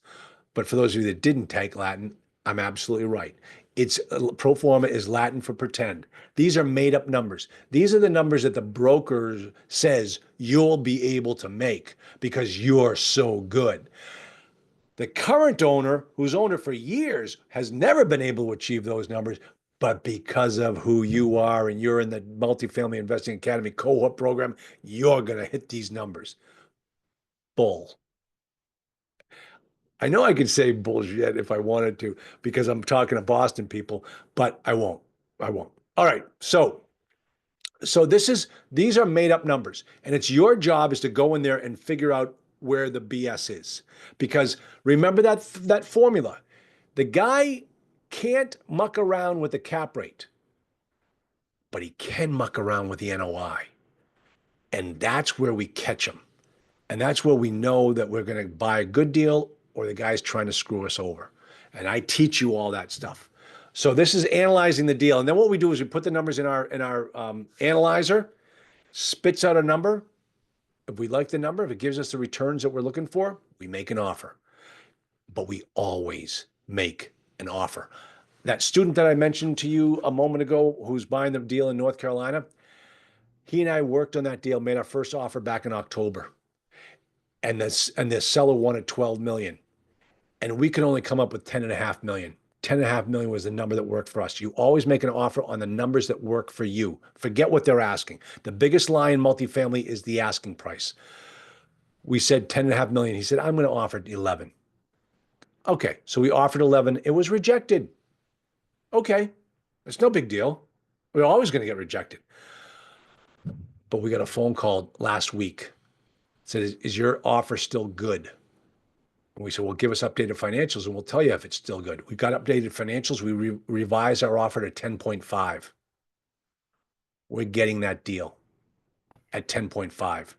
But for those of you that didn't take Latin, I'm absolutely right. It's pro forma is Latin for pretend. These are made up numbers. These are the numbers that the broker says you'll be able to make because you're so good. The current owner, who's owned it for years, has never been able to achieve those numbers, but because of who you are and you're in the Multifamily Investing Academy cohort program, you're going to hit these numbers. Bull. I know I could say bullshit if I wanted to because I'm talking to Boston people, but I won't. All right. So these are made up numbers, and it's your job is to go in there and figure out where the BS is. Because remember that formula. The guy can't muck around with the cap rate, but he can muck around with the NOI. And that's where we catch him. And that's where we know that we're going to buy a good deal or the guy's trying to screw us over. And I teach you all that stuff. So this is analyzing the deal. And then what we do is we put the numbers in our analyzer, spits out a number. If we like the number, if it gives us the returns that we're looking for, we make an offer. But we always make an offer. That student that I mentioned to you a moment ago who's buying the deal in North Carolina, he and I worked on that deal, made our first offer back in October. And the seller wanted 12 million. And we could only come up with 10.5 million. 10.5 million was the number that worked for us. You always make an offer on the numbers that work for you. Forget what they're asking. The biggest lie in multifamily is the asking price. We said 10.5 million. He said, I'm going to offer 11. Okay, so we offered 11. It was rejected. Okay, it's no big deal. We're always going to get rejected. But we got a phone call last week. It said, is your offer still good? And we said, well, give us updated financials and we'll tell you if it's still good. We got updated financials. We revised our offer to 10.5. We're getting that deal at 10.5.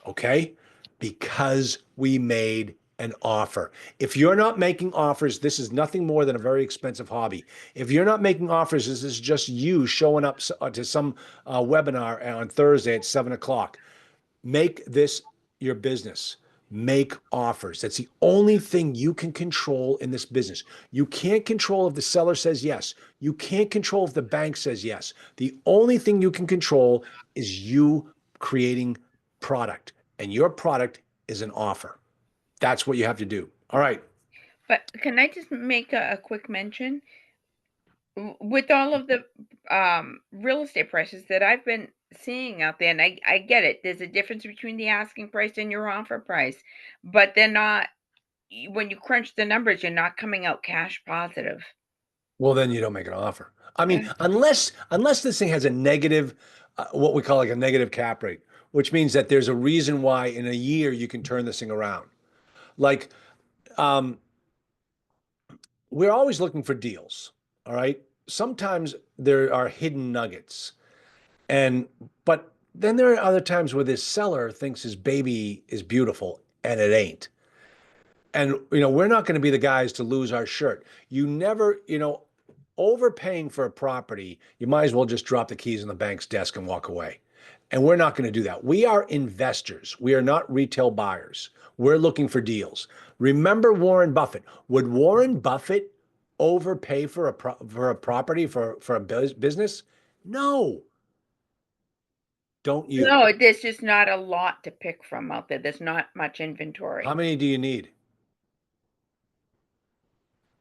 Okay? Because we made an offer. If you're not making offers, this is nothing more than a very expensive hobby. If you're not making offers, this is just you showing up to some webinar on Thursday at 7 o'clock. Make this your business. Make offers. That's the only thing you can control in this business. You can't control if the seller says yes. You can't control if the bank says yes. The only thing you can control is you creating product, and your product is an offer. That's what you have to do. All right. But can I just make a quick mention? With all of the real estate prices that I've been seeing out there, and I get it. There's a difference between the asking price and your offer price, but they're not. When you crunch the numbers, you're not coming out cash positive. Well, then you don't make an offer. I mean, Yeah. unless this thing has a negative, what we call like a negative cap rate, which means that there's a reason why in a year you can turn this thing around. Like, um, we're always looking for deals. All right. Sometimes there are hidden nuggets, but then there are other times where this seller thinks his baby is beautiful and it ain't. And we're not going to be the guys to lose our shirt. You never, overpaying for a property, you might as well just drop the keys on the bank's desk and walk away. And we're not going to do that. We are investors. We are not retail buyers. We're looking for deals. Remember Warren Buffett. Would Warren Buffett overpay for a property for a business? No. Don't you? No, there's just not a lot to pick from out there. There's not much inventory. How many do you need?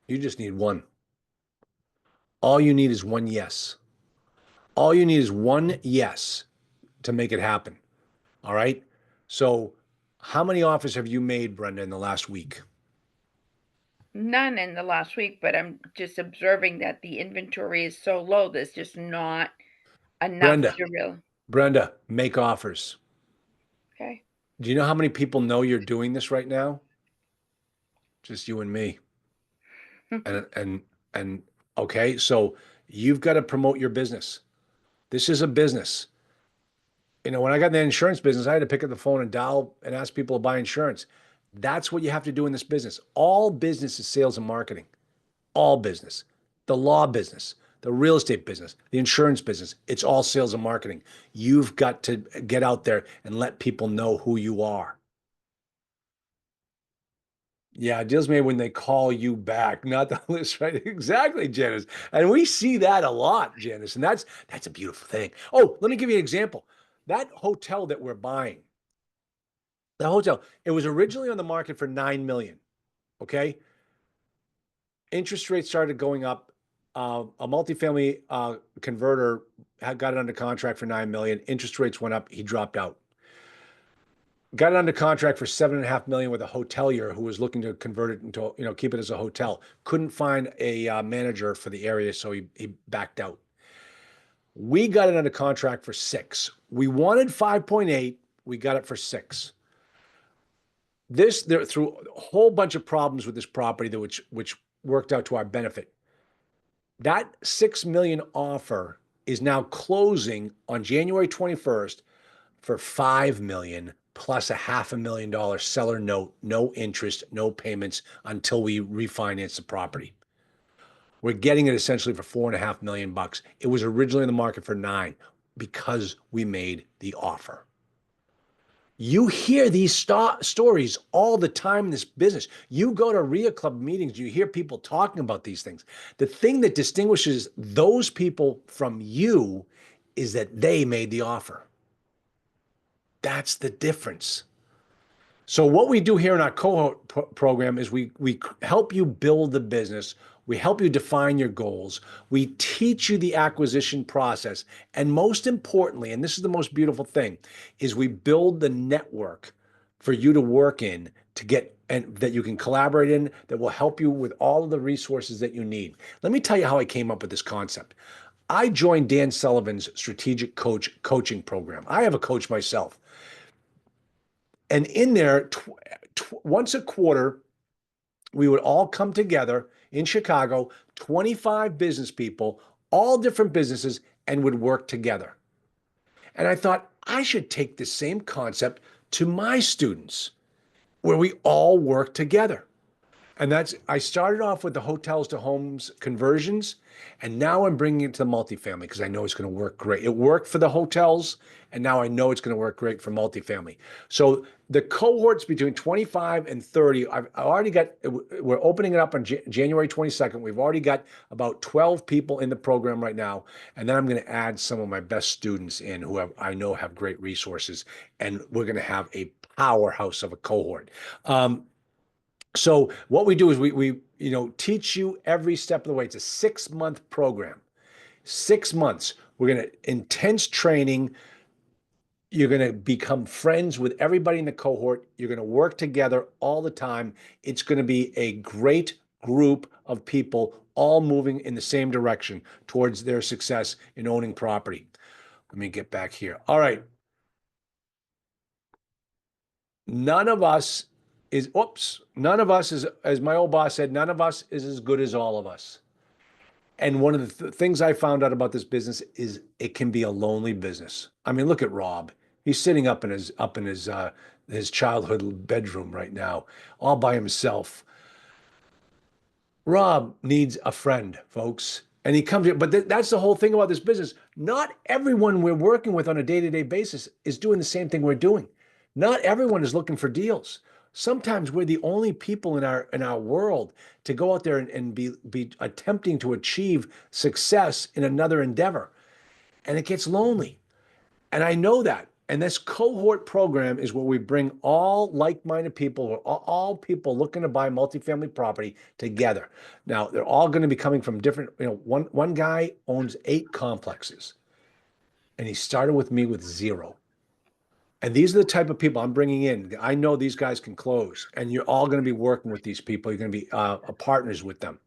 You just need one. All you need is one yes. All you need is one yes to make it happen. All right. So, how many offers have you made, Brenda, in the last week? None in the last week, but I'm just observing that the inventory is so low. There's just not enough Brenda, make offers. Okay. Do you know how many people know you're doing this right now? Just you and me. and okay, so you've got to promote your business. This is a business. When I got in the insurance business, I had to pick up the phone and dial and ask people to buy insurance. That's what you have to do in this business. All business is sales and marketing. All business. The law business, the real estate business, the insurance business, it's all sales and marketing. You've got to get out there and let people know who you are. Yeah, deals made when they call you back, not the list, right? Exactly, Janice. And we see that a lot, Janice. And that's a beautiful thing. Oh, let me give you an example. That hotel that we're buying, it was originally on the market for $9 million. Okay. Interest rates started going up. A multifamily converter got it under contract for $9 million. Interest rates went up. He dropped out. Got it under contract for $7.5 million with a hotelier who was looking to convert it into, keep it as a hotel. Couldn't find a manager for the area, so he backed out. We got it under contract for 6. We wanted 5.8. We got it for 6. Through a whole bunch of problems with this property, which worked out to our benefit. That $6 million offer is now closing on January 21st for $5 million plus a $500,000 seller note, no interest, no payments until we refinance the property. We're getting it essentially for $4.5 million. It was originally in the market for $9 million because we made the offer. You hear these stories all the time in this business. You go to REIA club meetings, you hear people talking about these things. The thing that distinguishes those people from you is that they made the offer. That's the difference. So what we do here in our cohort program is we help you build the business. We help you define your goals. We teach you the acquisition process. And most importantly, and this is the most beautiful thing, is we build the network for you to work in to get, and that you can collaborate in, that will help you with all of the resources that you need. Let me tell you how I came up with this concept. I joined Dan Sullivan's strategic coaching program. I have a coach myself. And in there, once a quarter, we would all come together in Chicago, 25 business people, all different businesses, and would work together. And I thought I should take the same concept to my students where we all work together. And I started off with the hotels to homes conversions, and now I'm bringing it to the multifamily because I know it's going to work great. It worked for the hotels, and now I know it's going to work great for multifamily. So the cohorts between 25 and 30, we're opening it up on January 22nd. We've already got about 12 people in the program right now. And then I'm going to add some of my best students in who I know have great resources. And we're going to have a powerhouse of a cohort. So what we do is we teach you every step of the way. It's a 6-month program. 6 months. We're going to intense training. You're going to become friends with everybody in the cohort. You're going to work together all the time. It's going to be a great group of people all moving in the same direction towards their success in owning property. Let me get back here. All right. None of us is, as my old boss said, none of us is as good as all of us. And one of the things I found out about this business is it can be a lonely business. I mean, look at Rob. He's sitting up in his childhood bedroom right now, all by himself. Rob needs a friend, folks. And he comes here, but that's the whole thing about this business. Not everyone we're working with on a day-to-day basis is doing the same thing we're doing. Not everyone is looking for deals. Sometimes we're the only people in our world to go out there and be attempting to achieve success in another endeavor. And it gets lonely. And I know that. And this cohort program is where we bring all like-minded people, all people looking to buy multifamily property together. Now, they're all going to be coming from different, one guy owns 8 complexes, and he started with me with 0. And these are the type of people I'm bringing in. I know these guys can close, and you're all going to be working with these people. You're going to be partners with them.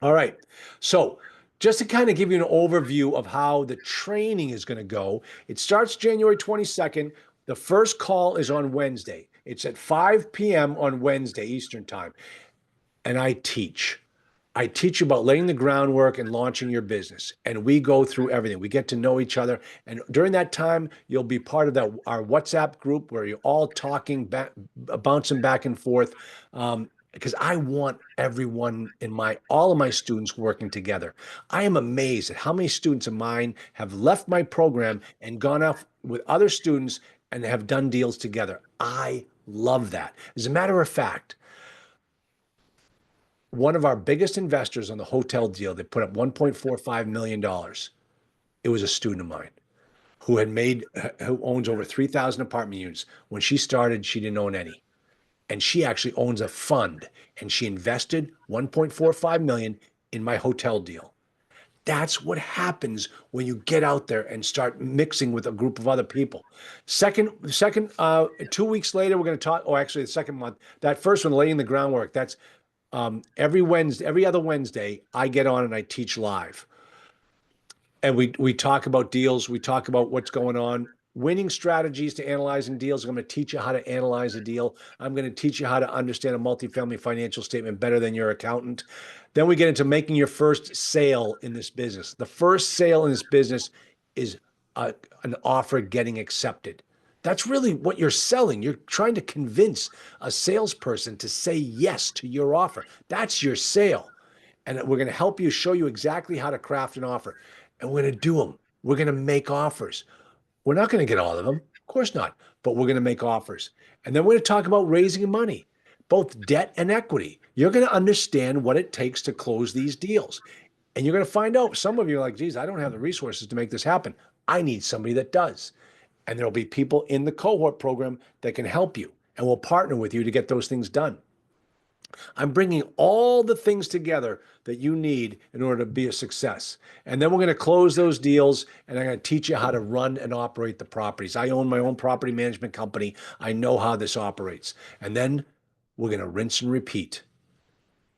All right. So just to kind of give you an overview of how the training is going to go, it starts January 22nd. The first call is on Wednesday. It's at 5 p.m. on Wednesday, Eastern time. And I teach. I teach you about laying the groundwork and launching your business. And we go through everything. We get to know each other. And during that time, you'll be part of our WhatsApp group where you're all talking, bouncing back and forth. Because I want everyone all of my students working together. I am amazed at how many students of mine have left my program and gone off with other students and have done deals together. I love that. As a matter of fact, one of our biggest investors on the hotel deal, they put up $1.45 million. It was a student of mine who owns over 3,000 apartment units. When she started, she didn't own any. And she actually owns a fund, and she invested $1.45 million in my hotel deal. That's what happens when you get out there and start mixing with a group of other people. 2 weeks later, we're going to talk. Oh, actually, the second month. That first one, laying the groundwork. That's every other Wednesday. I get on and I teach live, and we talk about deals. We talk about what's going on. Winning strategies to analyzing deals. I'm going to teach you how to analyze a deal. I'm going to teach you how to understand a multifamily financial statement better than your accountant. Then we get into making your first sale in this business. The first sale in this business is an offer getting accepted. That's really what you're selling. You're trying to convince a salesperson to say yes to your offer. That's your sale. And we're going to help you, show you exactly how to craft an offer. And we're going to do them. We're going to make offers. We're not going to get all of them, of course not, but we're going to make offers. And then we're going to talk about raising money, both debt and equity. You're going to understand what it takes to close these deals. And you're going to find out, some of you are like, geez, I don't have the resources to make this happen. I need somebody that does. And there'll be people in the cohort program that can help you, and we'll partner with you to get those things done. I'm bringing all the things together that you need in order to be a success. And then we're going to close those deals, and I'm going to teach you how to run and operate the properties. I own my own property management company. I know how this operates. And then we're going to rinse and repeat.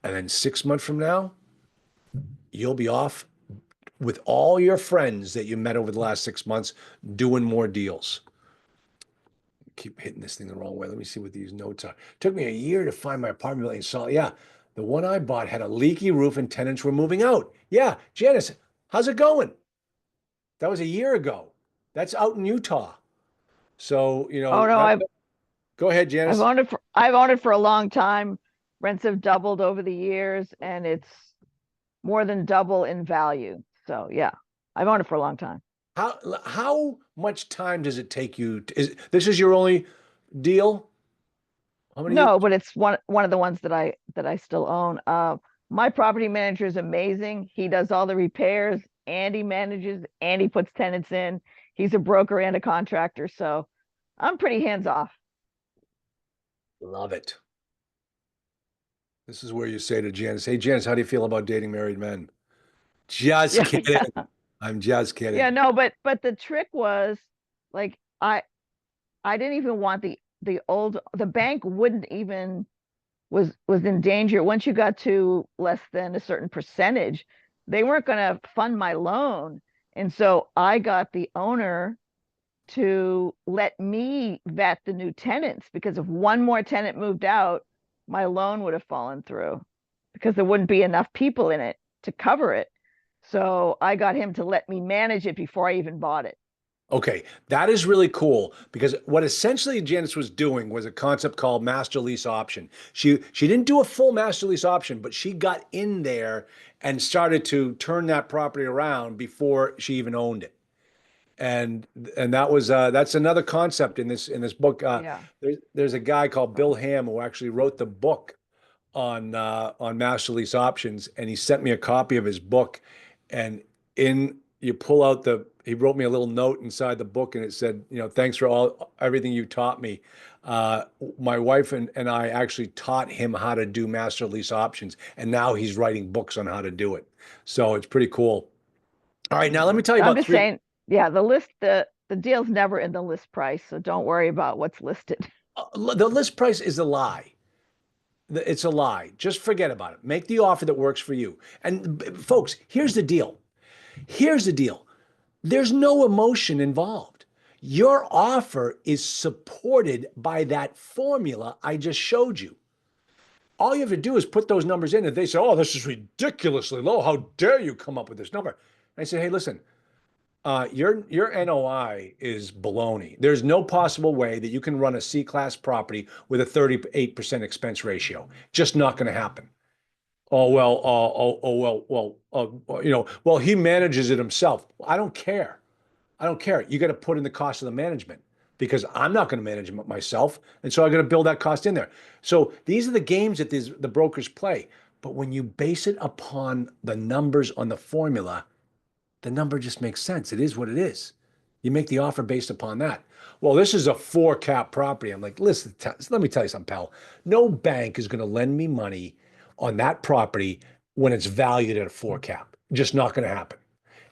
And then 6 months from now, you'll be off with all your friends that you met over the last 6 months doing more deals. Keep hitting this thing the wrong way. Let me see what these notes are. Took me a year to find my apartment building in Salt. Yeah, the one I bought had a leaky roof and tenants were moving out. Yeah, Janice, how's it going? That was a year ago. That's out in Utah. So, Oh no, go ahead, Janice. I've owned it for a long time. Rents have doubled over the years, and it's more than double in value. So yeah, I've owned it for a long time. How much time does it take you? This is your only deal? How many No, years? but it's one of the ones that I still own. My property manager is amazing. He does all the repairs, and he manages, and he puts tenants in. He's a broker and a contractor, so I'm pretty hands off. Love it. This is where you say to Janice, "Hey, Janice, how do you feel about dating married men?" Just Yeah, kidding. yeah. I'm just kidding. Yeah, no, but the trick was like I didn't even want the bank wouldn't even was in danger once you got to less than a certain percentage. They weren't going to fund my loan. And so I got the owner to let me vet the new tenants because if one more tenant moved out, my loan would have fallen through because there wouldn't be enough people in it to cover it. So I got him to let me manage it before I even bought it. Okay, that is really cool because what essentially Janice was doing was a concept called master lease option. She didn't do a full master lease option, but she got in there and started to turn that property around before she even owned it. And that was that's another concept in this book. Yeah. There's a guy called Bill Ham who actually wrote the book on master lease options, and he sent me a copy of his book. And in you pull out he wrote me a little note inside the book, and it said, thanks for everything you taught me. My wife and I actually taught him how to do master lease options, and now he's writing books on how to do it. So it's pretty cool. All right, now let me tell you I'm about just saying, yeah, the deal's never in the list price, so don't worry about what's listed. The list price is a lie. It's a lie. Just forget about it. Make the offer that works for you. And folks, here's the deal. Here's the deal. There's no emotion involved. Your offer is supported by that formula I just showed you. All you have to do is put those numbers in, and they say, "Oh, this is ridiculously low. How dare you come up with this number?" And I say, "Hey, listen, your NOI is baloney. There's no possible way that you can run a C-class property with a 38% expense ratio. Just not going to happen." Oh well, well, he manages it himself. I don't care. I don't care. You got to put in the cost of the management because I'm not going to manage it myself, and so I got to build that cost in there. So these are the games that the brokers play. But when you base it upon the numbers on the formula, the number just makes sense. It is what it is. You make the offer based upon that. Well, this is a 4 cap property. I'm like, listen, let me tell you something, pal. No bank is going to lend me money on that property when it's valued at a 4 cap. Just not going to happen.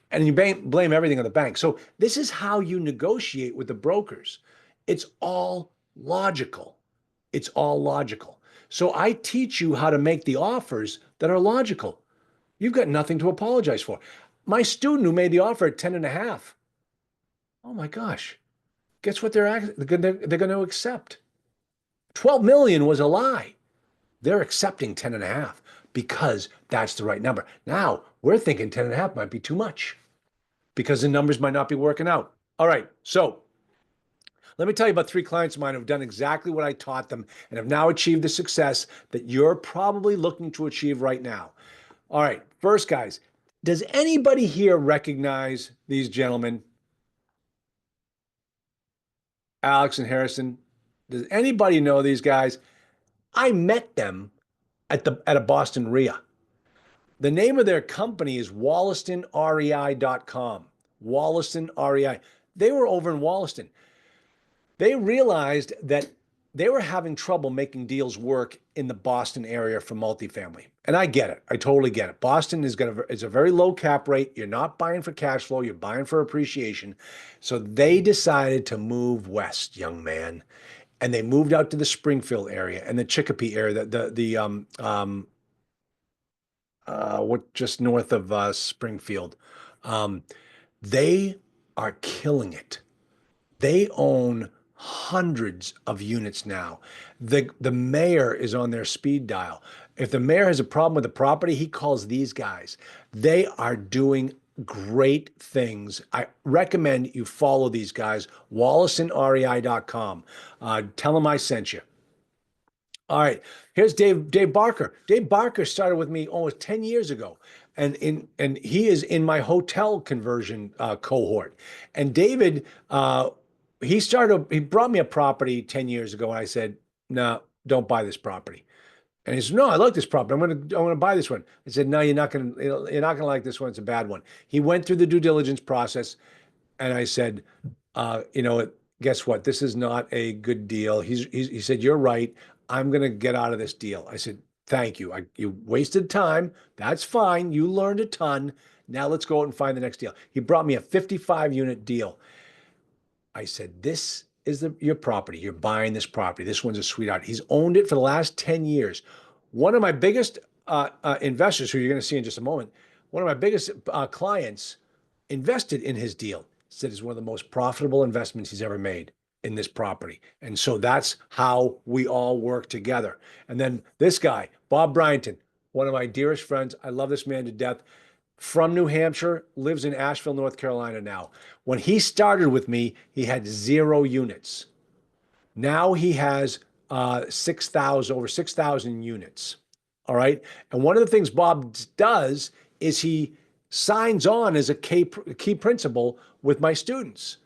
And you blame everything on the bank. So this is how you negotiate with the brokers. It's all logical. It's all logical. So I teach you how to make the offers that are logical. You've got nothing to apologize for. My student who made the offer at 10 and a half. Oh my gosh. Guess what they're going to accept? 12 million was a lie. They're accepting 10 and a half because that's the right number. Now we're thinking 10 and a half might be too much because the numbers might not be working out. All right. So let me tell you about 3 clients of mine who've done exactly what I taught them and have now achieved the success that you're probably looking to achieve right now. All right. First, guys, does anybody here recognize these gentlemen? Alex and Harrison. Does anybody know these guys? I met them at a Boston REIA. The name of their company is WollastonREI.com. Wollaston REI. They were over in Wollaston. They realized that they were having trouble making deals work in the Boston area for multifamily. And I get it. I totally get it. Boston is a very low cap rate. You're not buying for cash flow. You're buying for appreciation. So they decided to move west, young man. And they moved out to the Springfield area and the Chicopee area, what just north of Springfield. They are killing it. They own hundreds of units now. The mayor is on their speed dial. If the mayor has a problem with the property, he calls these guys. They are doing great things. I recommend you follow these guys, WollastonREI.com. Tell them I sent you. All right, here's Dave Barker. Dave Barker started with me almost 10 years ago, and he is in my hotel conversion cohort. And David, he brought me a property 10 years ago, and I said, no, don't buy this property. And he said, no, I like this property. I'm gonna buy this one. I said, no, you're not gonna like this one. It's a bad one. He went through the due diligence process, and I said, guess what? This is not a good deal. He said, you're right. I'm going to get out of this deal. I said, Thank you. You wasted time. That's fine. You learned a ton. Now let's go out and find the next deal. He brought me a 55 unit deal. I said, this is your property. You're buying this property. This one's a sweetheart. He's owned it for the last 10 years. One of my biggest investors, who you're going to see in just a moment, one of my biggest clients invested in his deal. Said it's one of the most profitable investments he's ever made in this property. And so that's how we all work together. And then this guy, Bob Bryanton, one of my dearest friends. I love this man to death. From New Hampshire, lives in Asheville, North Carolina now. When he started with me, he had 0 units. Now he has 6,000, over 6,000 units. All right. And one of the things Bob does is he signs on as a key principal with my students.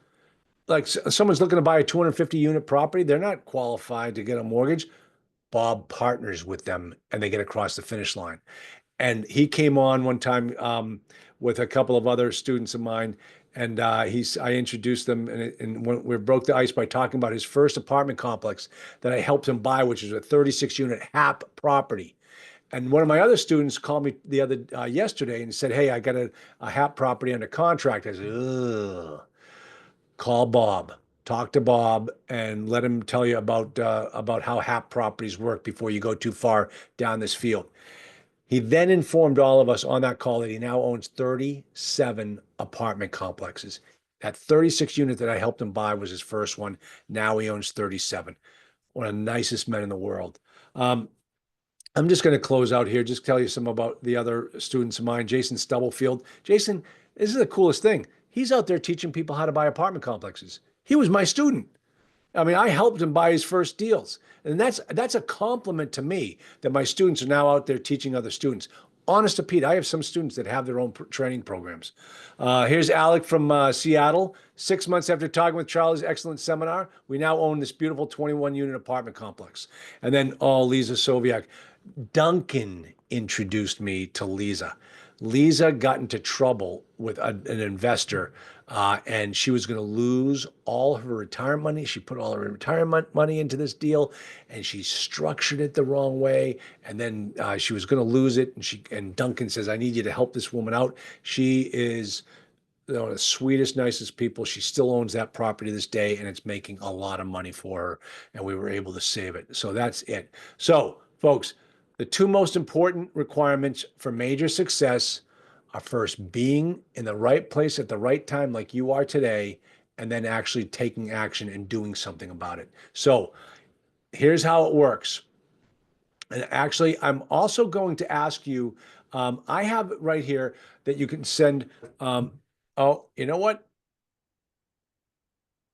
Like someone's looking to buy a 250 unit property, they're not qualified to get a mortgage. Bob partners with them and they get across the finish line. And he came on one time with a couple of other students of mine, and I introduced them, and when we broke the ice by talking about his first apartment complex that I helped him buy, which is a 36 unit HAP property. And one of my other students called me the other yesterday and said, "Hey, I got a HAP property under contract." I said, "Ugh, call Bob." Talk to Bob and let him tell you about how HAP properties work before you go too far down this field. He then informed all of us on that call that he now owns 37 apartment complexes. That 36 unit that I helped him buy was his first one. Now he owns 37. One of the nicest men in the world. I'm just going to close out here, just tell you some about the other students of mine. Jason Stubblefield. Jason, this is the coolest thing. He's out there teaching people how to buy apartment complexes. He was my student. I mean, I helped him buy his first deals. And that's a compliment to me that my students are now out there teaching other students. Honest to Pete, I have some students that have their own training programs. Here's Alec from Seattle. 6 months after talking with Charlie's excellent seminar, we now own this beautiful 21 unit apartment complex. And then, Lisa Soviak. Duncan introduced me to Lisa. Lisa got into trouble with an investor, and she was going to lose all her retirement money. She put all her retirement money into this deal, and she structured it the wrong way. And then she was going to lose it. And Duncan says, "I need you to help this woman out." She is one of the sweetest, nicest people. She still owns that property this day, and it's making a lot of money for her. And we were able to save it. So that's it. So, folks, the 2 most important requirements for major success are first being in the right place at the right time, like you are today, and then actually taking action and doing something about it. So here's how it works. And actually, I'm also going to ask you, I have right here that you can send, oh, you know what?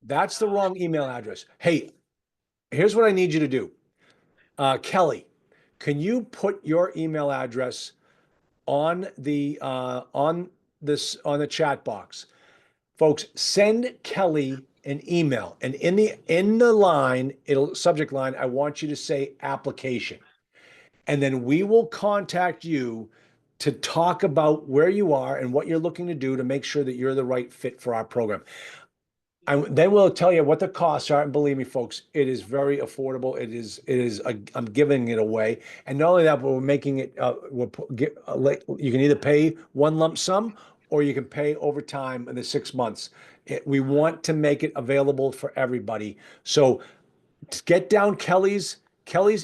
That's the wrong email address. Hey, here's what I need you to do. Kelly, can you put your email address on the chat box? Folks, send Kelly an email, and in the line, subject line, I want you to say application. And then we will contact you to talk about where you are and what you're looking to do to make sure that you're the right fit for our program. Then we'll tell you what the costs are. And believe me, folks, it is very affordable. I'm giving it away. And not only that, but we're making it, you can either pay one lump sum or you can pay over time in the 6 months. We want to make it available for everybody. So get down Kelly's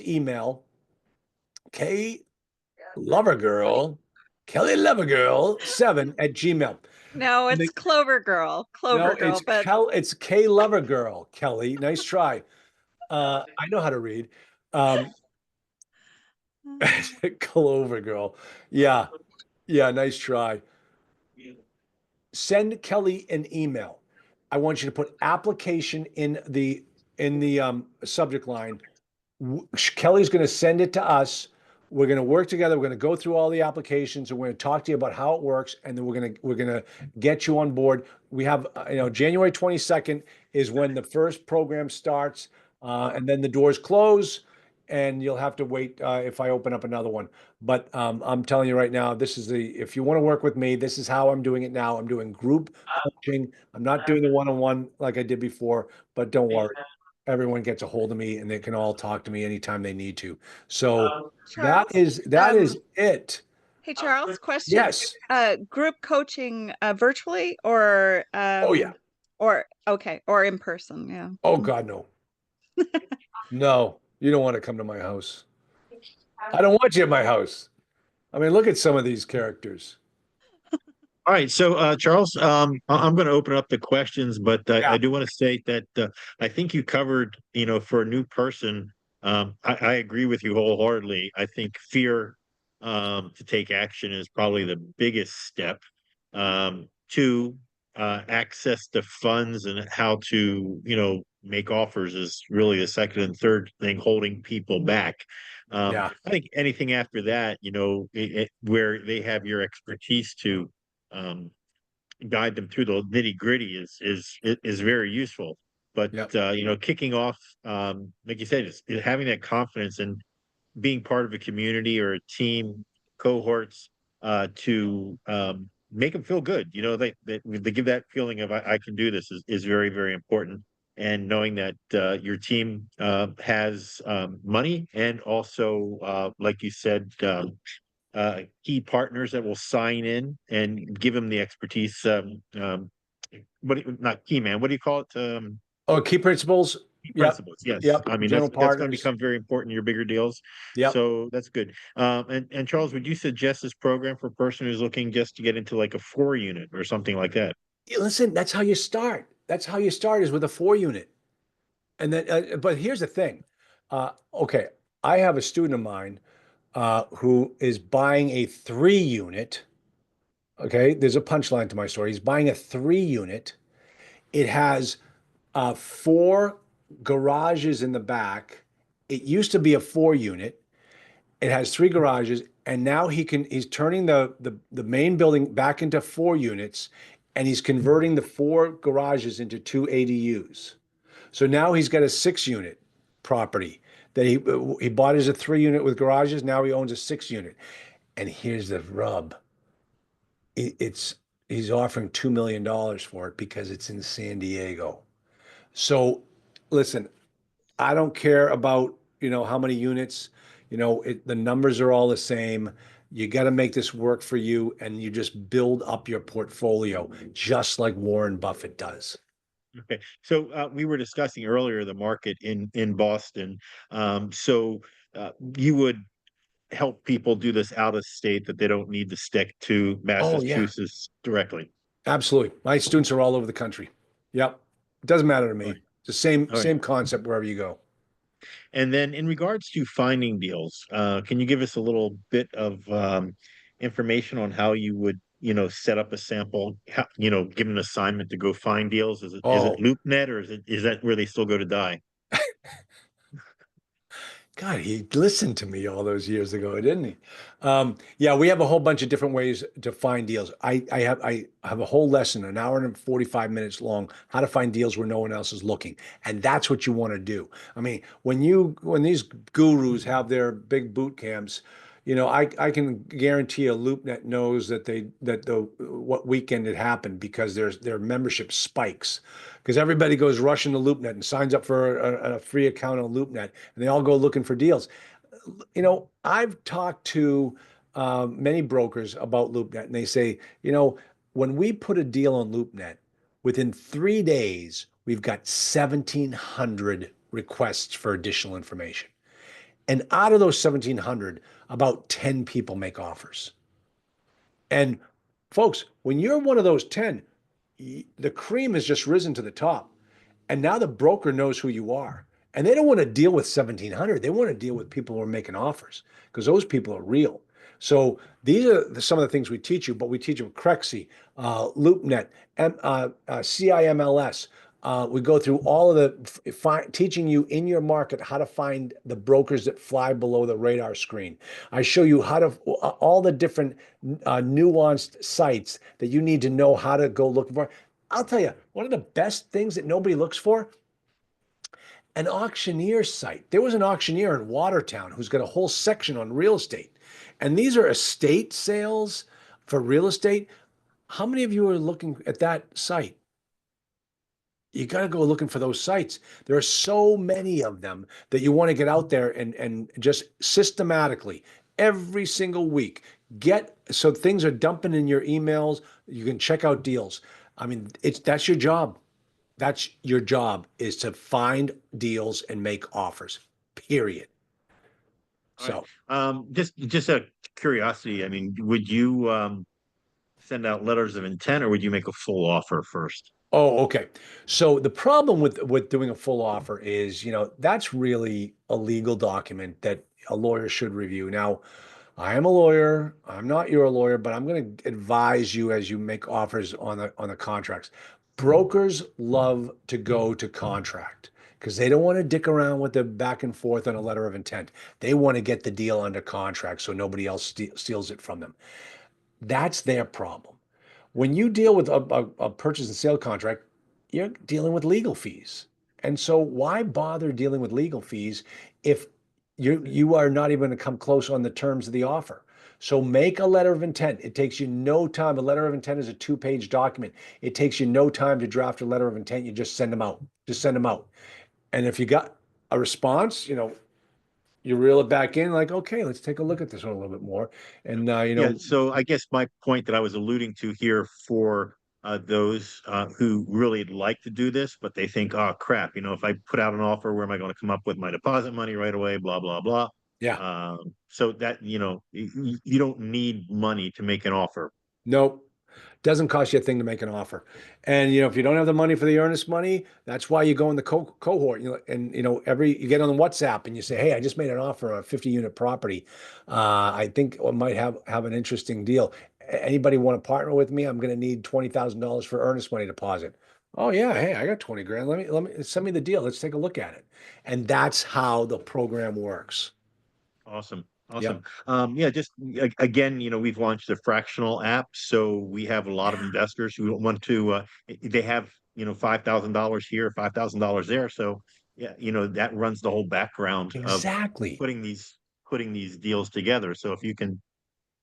email, Kelly Lovergirl 7 @gmail. No, it's Clover Girl. No, it's K Lovergirl, Kelly. Nice try. I know how to read. Clover Girl. Yeah. Yeah, nice try. Send Kelly an email. I want you to put application in the subject line. Kelly's going to send it to us. We're going to work together. We're going to go through all the applications, and we're going to talk to you about how it works, and then we're going to get you on board. We have, January 22nd is when the first program starts, and then the doors close, and you'll have to wait if I open up another one. But I'm telling you right now, if you want to work with me, this is how I'm doing it now. I'm doing group coaching. I'm not doing the one-on-one like I did before, but don't worry. everyone gets a hold of me and they can all talk to me anytime they need to. So that Charles, is it. hey Charles, question. Yes. Group coaching virtually or Oh yeah. or okay, or in person, yeah. Oh God, no. No, you don't want to come to my house. I don't want you at my house. I mean, look at some of these characters. All right, so Charles, I'm going to open up the questions, but Yeah. I do want to state that I think you covered, for a new person, I agree with you wholeheartedly. I think fear to take action is probably the biggest step. To access the funds and how to, make offers is really the second and third thing holding people back. Yeah. I think anything after that, where they have your expertise to um, guide them through the nitty gritty is very useful. But Yep. kicking off, like you said, is having that confidence and being part of a community or a team, cohorts, to make them feel good. They give that feeling of I can do this is very, very important. And knowing that your team has money and also, like you said, key partners that will sign in and give them the expertise. Not key man, what do you call it? Oh, key principles. Key Yep. principles. Yes. Yep. I mean, General that's going to partners. become very important in your bigger deals. Yep. So that's good. And Charles, would you suggest this program for a person who's looking just to get into like a 4 unit or something like that? Yeah, listen, that's how you start. That's how you start is with a 4 unit. And then, but here's the thing. Okay, I have a student of mine who is buying a 3 unit. Okay, there's a punchline to my story. He's buying a 3 unit. It has 4 garages in the back. It used to be a 4 unit. It has 3 garages, and now he's turning the main building back into 4 units, and he's converting the 4 garages into 2 ADUs. So now he's got a 6 unit property that he bought as a 3 unit with garages. Now he owns a 6 unit. And here's the rub. He's offering $2 million for it because it's in San Diego. So listen, I don't care about, how many units, the numbers are all the same. You got to make this work for you and you just build up your portfolio just like Warren Buffett does. Okay, so we were discussing earlier the market in Boston. So you would help people do this out of state that they don't need to stick to Oh yeah, Massachusetts directly. absolutely. My students are all over the country. Yep. It doesn't matter to All me. right. It's the same All right. same concept wherever you go. And then in regards to finding deals, can you give us a little bit of information on how you would, set up a sample, give an assignment to go find deals? Is it Oh, LoopNet or is that where they still go to die? God, he listened to me all those years ago, didn't he? Yeah, we have a whole bunch of different ways to find deals. I have a whole lesson, an hour and 45 minutes long, how to find deals where no one else is looking. And that's what you want to do. I mean, when these gurus have their big boot camps, I can guarantee a LoopNet knows that what weekend it happened because their membership spikes because everybody goes rushing to LoopNet and signs up for a free account on LoopNet, and they all go looking for deals. I've talked to many brokers about LoopNet, and they say, when we put a deal on LoopNet, within 3 days, we've got 1,700 requests for additional information. And out of those 1,700, about 10 people make offers. And folks, when you're one of those 10, the cream has just risen to the top. And now the broker knows who you are. And they don't want to deal with 1,700. They want to deal with people who are making offers because those people are real. So these are some of the things we teach you, but we teach them Crexi, LoopNet, CIMLS. We go through all of the teaching you in your market how to find the brokers that fly below the radar screen. I show you how to all the different nuanced sites that you need to know how to go look for. I'll tell you, one of the best things that nobody looks for, an auctioneer site. There was an auctioneer in Watertown who's got a whole section on real estate. And these are estate sales for real estate. How many of you are looking at that site? you got to go looking for those sites. There are so many of them that you want to get out there and just systematically every single week get so things are dumping in your emails. You can check out deals. I mean, that's your job. That's your job is to find deals and make offers. Period. All right. So, Just a curiosity. I mean, would you send out letters of intent or would you make a full offer first? oh, okay. So the problem with doing a full offer is, that's really a legal document that a lawyer should review. Now, I am a lawyer. I'm not your lawyer, but I'm going to advise you as you make offers on the contracts. Brokers love to go to contract because they don't want to dick around with the back and forth on a letter of intent. They want to get the deal under contract so nobody else steals it from them. That's their problem. When you deal with a purchase and sale contract, you're dealing with legal fees. And so why bother dealing with legal fees if you are not even going to come close on the terms of the offer? So make a letter of intent. It takes you no time. A letter of intent is a 2-page document. It takes you no time to draft a letter of intent. You just send them out. Just send them out. And if you got a response, you reel it back in like, okay, let's take a look at this one a little bit more. And Yeah, so I guess my point that I was alluding to here for those who really like to do this, but they think, oh crap, if I put out an offer, where am I going to come up with my deposit money right away? Blah blah blah. yeah, So that you don't need money to make an offer. nope. Doesn't cost you a thing to make an offer. And if you don't have the money for the earnest money, that's why you go in the cohort. And you get on the WhatsApp and you say, "Hey, I just made an offer on a 50-unit property. I think I might have an interesting deal. Anybody want to partner with me? I'm going to need $20,000 for earnest money deposit." Oh yeah, hey, I got 20 grand. Let me send me the deal. Let's take a look at it. And that's how the program works. Awesome. Yep. Awesome. Yeah, just again, we've launched a fractional app, so we have a lot of investors who want to they have, $5,000 here, $5,000 there. So yeah, that runs the whole background of Exactly. putting these deals together. So if you can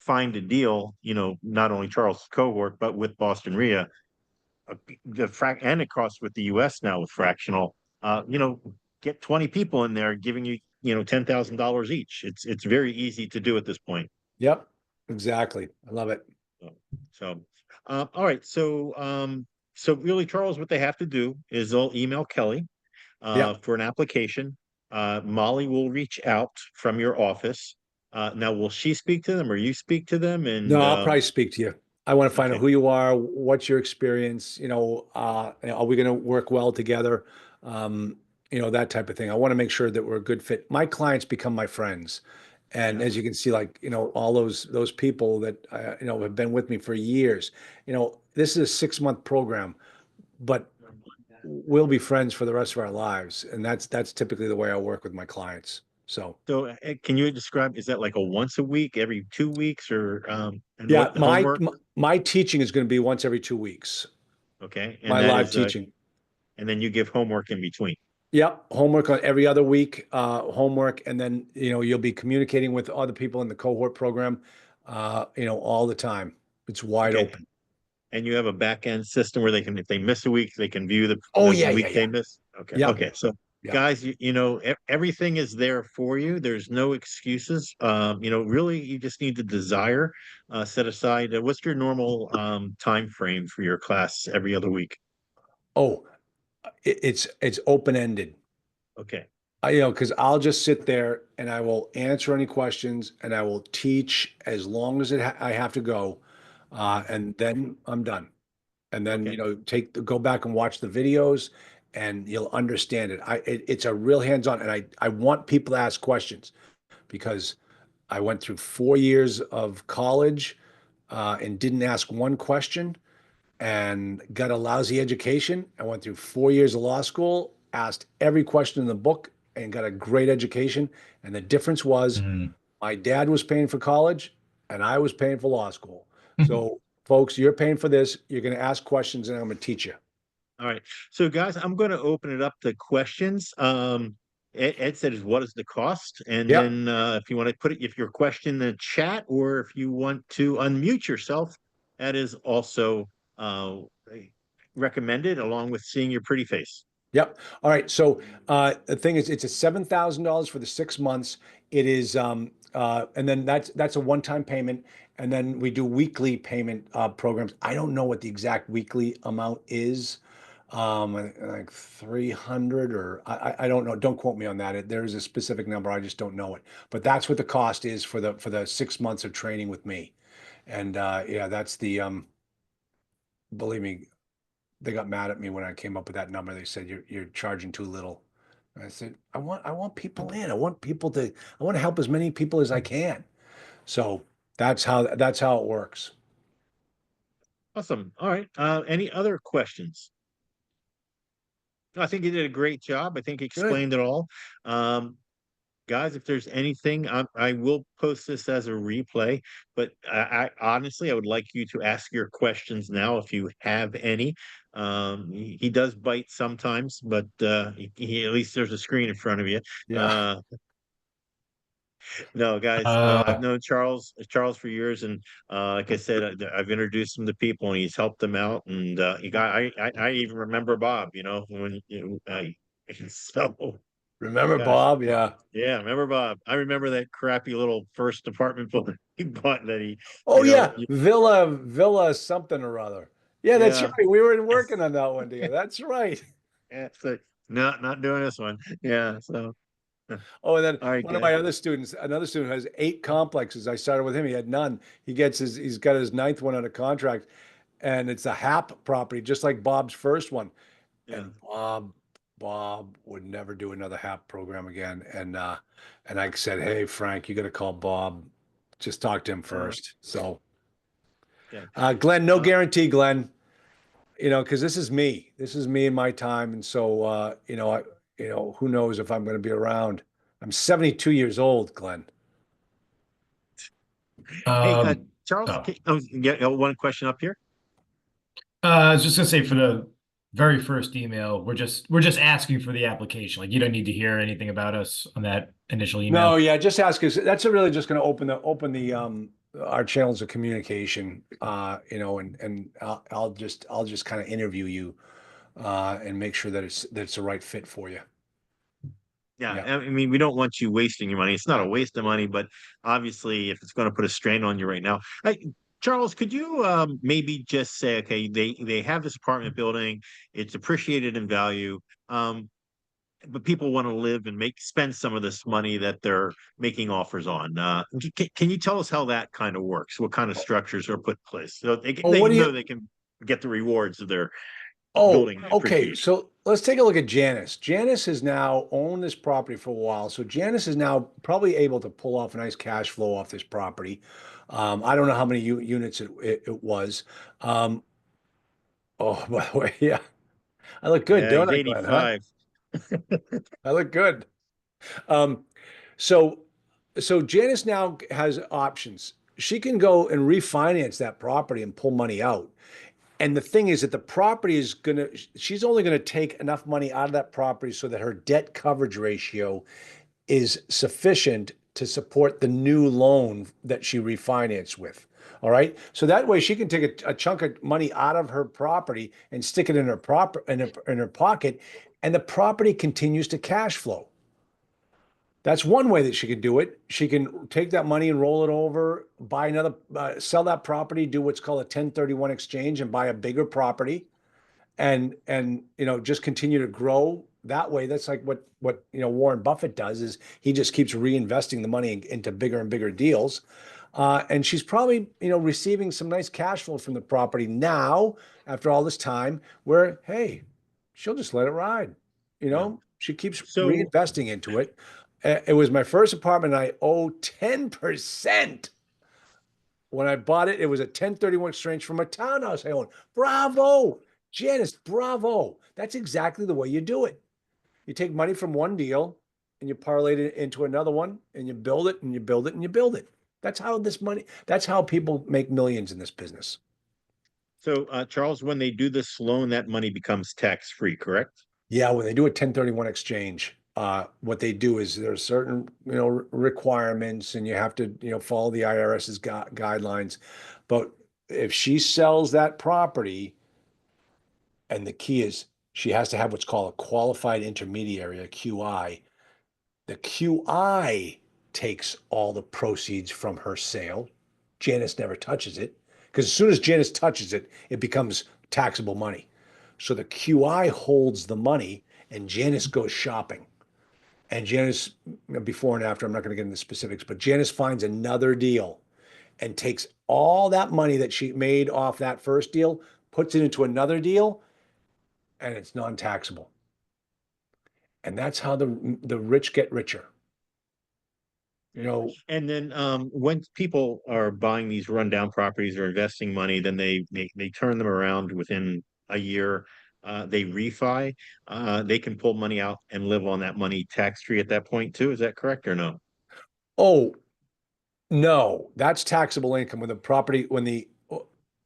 find a deal, not only Charles' cohort, but with Boston REIA, and across with the US now with fractional, get 20 people in there giving you, $10,000 each. It's very easy to do at this point. Yep. Exactly. I love it. So, all right. So really, Charles, what they have to do is they'll email Kelly Yep. for an application. Molly will reach out from your office. Now, will she speak to them or you speak to them? No, And I'll probably speak to you. I want to find out okay, who you are, what's your experience, are we going to work well together? That type of thing. I want to make sure that we're a good fit. My clients become my friends. And yeah. as you can see, like, all those people that, have been with me for years, this is a 6-month program, but we'll be friends for the rest of our lives. And that's typically the way I work with my clients. So. So, can you describe, is that like a once a week, every 2 weeks, or and Yeah, what the homework? my teaching is going to be once every 2 weeks. Okay, and My that live is teaching. and then you give homework in between. Yep, homework on every other week, homework, and then you'll be communicating with other people in the cohort program, all the time. It's wide Okay, open. and you have a back end system where they can, if they miss a week, they can view the Oh the yeah, week yeah, yeah. they miss. Okay, Yep, okay. So, yep. guys, everything is there for you. There's no excuses. Really, you just need the desire. Set aside. What's your normal time frame for your class every other week? Oh, it's open ended. Okay. Because I'll just sit there and I will answer any questions and I will teach as long as I have to go, and then I'm done. And then Okay. go back and watch the videos and you'll understand it. It's a real hands-on, and I want people to ask questions because I went through 4 years of college and didn't ask one question and got a lousy education. I went through 4 years of law school, asked every question in the book, and got a great education. And the difference was Mhm. my dad was paying for college and I was paying for law school. So, folks, you're paying for this. You're going to ask questions and I'm going to teach you. All right. So, guys, I'm going to open it up to questions. Ed said, "What is the cost?" And Yep. then, if you want to if your question in the chat, or if you want to unmute yourself, that is also recommended, along with seeing your pretty face. Yep. All right. So the thing is, it's a $7,000 for the 6 months. It is, and then that's a one-time payment, and then we do weekly payment programs. I don't know what the exact weekly amount is, like 300 or I don't know. Don't quote me on that. There is a specific number. I just don't know it. But that's what the cost is for the 6 months of training with me, and yeah, that's the believe me, they got mad at me when I came up with that number. They said you're charging too little. And I said I want people in. I want to help as many people as I can. So that's how it works. Awesome. All right. Any other questions? I think you did a great job. I think you Good. explained it all. Guys, if there's anything, I will post this as a replay, but I honestly, I would like you to ask your questions now if you have any. He does bite sometimes, but at least there's a screen in front of you. Yeah. No, guys, I've Uh, known Charles for years, and like I said, I've introduced him to people, and he's helped them out. And I even remember Bob, when so. Remember Gosh, Bob? Yeah. yeah, remember Bob? I remember that crappy little first apartment building he bought that he, Oh yeah, Villa something or other. Yeah, that's yeah, right. We were working on that one together. That's right. yeah. So not doing this one. Yeah. So Oh, and then all right, one of guys. my other students, another student has 8 complexes. I started with him. He had none. He's got his 9th one under contract, and it's a HAP property, just like Bob's first one. Yeah. And Bob would never do another HAP program again. And I said, hey, Frank, you got to call Bob. Just talk to him first. So, Okay. Glenn, no Uh, guarantee, Glenn. Because this is me. This is me and my time. And so, who knows if I'm going to be around. I'm 72 years old, Glenn. Hey, um, Charles, oh. get one question up here. I was just gonna say for the very first email, we're just asking for the application. Like you don't need to hear anything about us on that initial No, email. yeah, just ask us. That's really just going to open the our channels of communication. And I'll just kind of interview you and make sure that it's the right fit for you. Yeah, Yeah. I mean, we don't want you wasting your money. It's not a waste of money, but obviously, if it's going to put a strain on you right now, Charles, could you maybe just say, okay, they have this apartment building, it's appreciated in value, but people want to live and spend some of this money that they're making offers on. Can you tell us how that kind of works? What kind of structures are put in place so Oh, they what do know you? they can get the rewards of their Oh, building okay. appreciation? So let's take a look at Janice. Janice has now owned this property for a while. So Janice is now probably able to pull off a nice cash flow off this property. I don't know how many units it was. Um, oh, by the way, yeah, I look good, Yeah, don't he's I, Glenn? Huh? 85. I look good. Um, so so Janice now has options. She can go and refinance that property and pull money out. And the thing is that the property she's only gonna take enough money out of that property so that her debt coverage ratio is sufficient to support the new loan that she refinanced with. All right. So that way she can take a chunk of money out of her property and stick it in her pocket, and the property continues to cash flow. That's one way that she could do it. She can take that money and roll it over, buy another, sell that property, do what's called a 1031 exchange, and buy a bigger property, and just continue to grow that way. That's like what Warren Buffett does, is he just keeps reinvesting the money into bigger and bigger deals. And she's probably receiving some nice cash flow from the property now after all this time, where hey, she'll just let it ride. Yeah. She keeps So reinvesting into it. It was my first apartment. I owe 10%. When I bought it, it was a 1031 exchange from a townhouse I owned. Bravo, Janice, bravo. That's exactly the way you do it. You take money from one deal and you parlay it into another one, and you build it and you build it and you build it. That's how people make millions in this business. So, Charles, when they do this loan, that money becomes tax-free, correct? Yeah, when they do a 1031 exchange, what they do is there's certain, requirements, and you have to, follow the IRS's guidelines. But if she sells that property, And the key is she has to have what's called a qualified intermediary, a QI. The QI takes all the proceeds from her sale. Janice never touches it, because as soon as Janice touches it, it becomes taxable money. So the QI holds the money and Janice goes shopping. And Janice, before and after, I'm not going to get into specifics, but Janice finds another deal and takes all that money that she made off that first deal, puts it into another deal, and it's non-taxable. And that's how the rich get richer. You know, And then when people are buying these rundown properties or investing money, then they turn them around within a year. They refi. They can pull money out and live on that money tax-free at that point too. Is that correct or no? oh, no, that's taxable income when the property,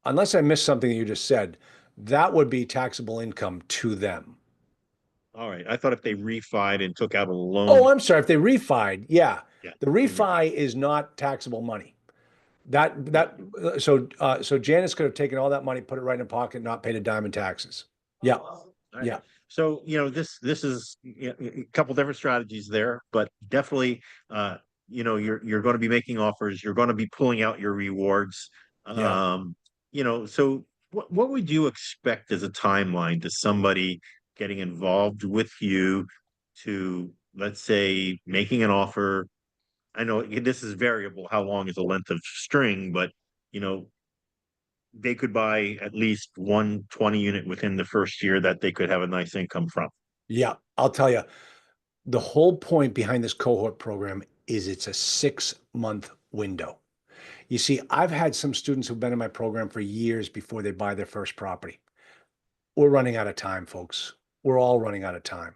unless I missed something you just said, that would be taxable income to them. All right. I thought if they refied and took out a loan. Oh, I'm sorry. If they refied, yeah. Yeah, The refi is not taxable money. So Janice could have taken all that money, put it right in her pocket, not paid a dime in taxes. Yeah. Right. Yeah. So, this is a couple different strategies there, but definitely, you're going to be making offers. You're going to be pulling out your rewards. Yeah. So what would you expect as a timeline to somebody getting involved with you to, let's say, making an offer? I know this is variable. How long is the length of string, but they could buy at least 120 unit within the first year that they could have a nice income from. Yeah. I'll tell you, the whole point behind this cohort program is it's a 6-month window. You see, I've had some students who've been in my program for years before they buy their first property. We're running out of time, folks. We're all running out of time.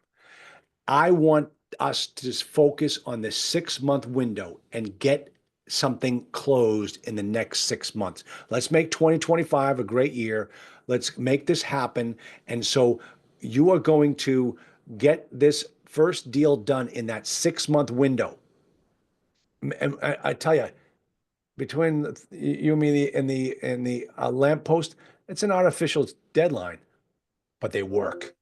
I want us to just focus on this 6-month window and get something closed in the next 6 months. Let's make 2025 a great year. Let's make this happen. And so you are going to get this first deal done in that 6-month window. And I tell you, between you and me and the lamppost, it's an artificial deadline, but they work.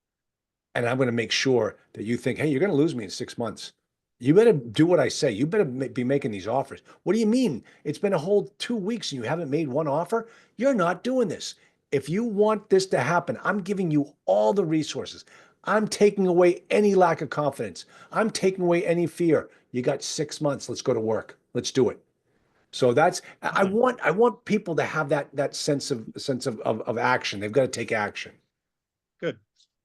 And I'm going to make sure that you think, hey, you're going to lose me in 6 months. You better do what I say. You better be making these offers. What do you mean? It's been a whole 2 weeks and you haven't made one offer? You're not doing this. If you want this to happen, I'm giving you all the resources. I'm taking away any lack of confidence. I'm taking away any fear. You got 6 months. Let's go to work. Let's do it. So I want people to have that sense of action. They've got to take action. Good.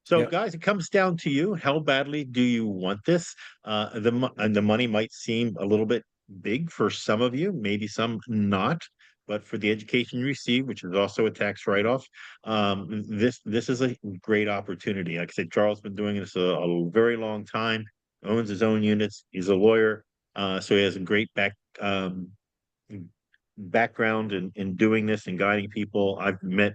So, Yeah. guys, it comes down to you. How badly do you want this? And the money might seem a little bit big for some of you, maybe some not. But for the education you receive, which is also a tax write-off, this is a great opportunity. Like I said, Charles has been doing this a very long time, owns his own units. He's a lawyer, so he has a great background in doing this and guiding people. I've met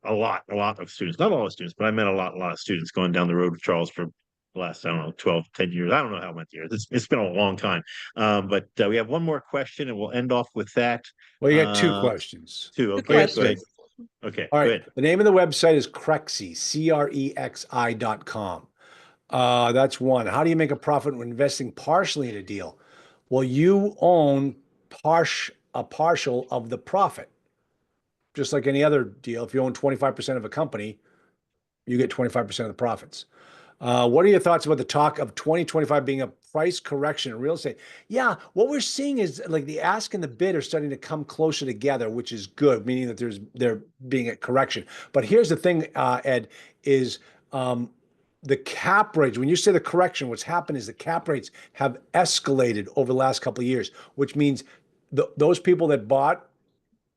a lot of students, not all the students, but I met a lot of students going down the road with Charles for the last, I don't know, 12, 10 years. I don't know how many years. It's been a long time. But we have one more question and we'll end off with that. Well, you got 2 questions. 2. Two Okay, go ahead. questions. Okay, All right. good. The name of the website is Crexi, CREXI.com. That's one. How do you make a profit when investing partially in a deal? Well, you own a partial of the profit. Just like any other deal, if you own 25% of a company, you get 25% of the profits. What are your thoughts about the talk of 2025 being a price correction in real estate? Yeah, what we're seeing is like the ask and the bid are starting to come closer together, which is good, meaning that there being a correction. But here's the thing, Ed, is the cap rates. When you say the correction, what's happened is the cap rates have escalated over the last couple of years, which means those people that bought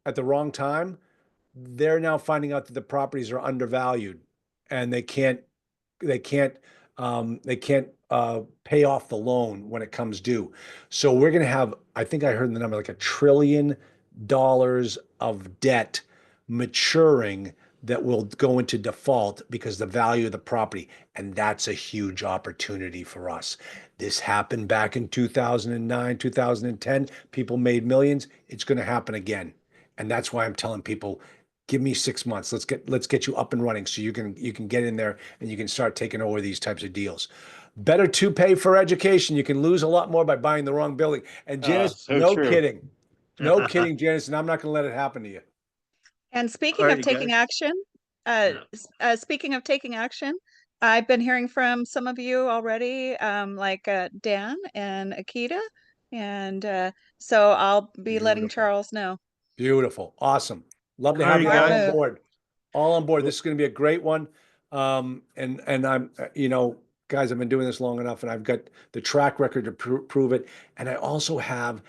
at the wrong time, they're now finding out that the properties are undervalued and they can't pay off the loan when it comes due. So we're going to have, I think I heard the number, like $1 trillion of debt maturing that will go into default because the value of the property, and that's a huge opportunity for us. This happened back in 2009, 2010. People made millions. It's going to happen again. And that's why I'm telling people, Give me 6 months. Let's get you up and running so you can get in there and you can start taking over these types of deals. Better to pay for education. You can lose a lot more by buying the wrong building. And Janice, So no true. kidding. No kidding, Janice, and I'm not going to let it happen to you. And speaking All of right, taking guys. action, Yeah. speaking of taking action, I've been hearing from some of you already, like Dan and Akita, and so I'll be letting Beautiful. Charles know. Beautiful. Awesome. Love to All have right, you all on guys. board. All on board. This is going to be a great one. And I'm, guys, I've been doing this long enough and I've got the track record to prove it. And I also have,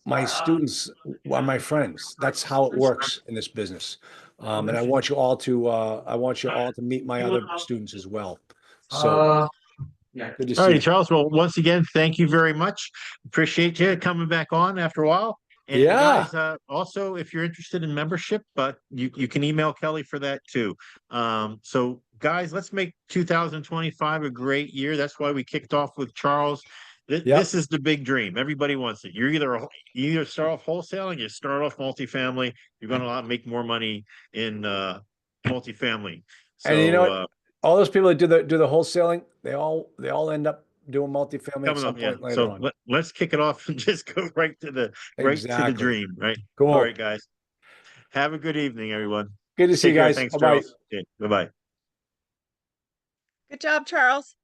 my students are my friends. That's how it works in this business. And I want you all to meet my other students as well. So good to All see right, you. Charles. Well, once again, thank you very much. Appreciate you coming back on after a while. And Yeah. guys, also, if you're interested in membership, but you can email Kelly for that too. So guys, let's make 2025 a great year. That's why we kicked off with Charles. This is the big dream. Everybody wants it. You either start off wholesaling, you start off multifamily. You're going to make more money in multifamily. And you know So what? All those people that do the wholesaling, they all end up doing multifamily at coming some up, yeah. point later So on. let's kick it off and just go right to the Exactly. dream, right? Cool. All right, guys. Have a good evening, everyone. Good to see you Take care. guys. Thanks, Bye-bye. Charles. Okay, bye-bye. Good job, Charles.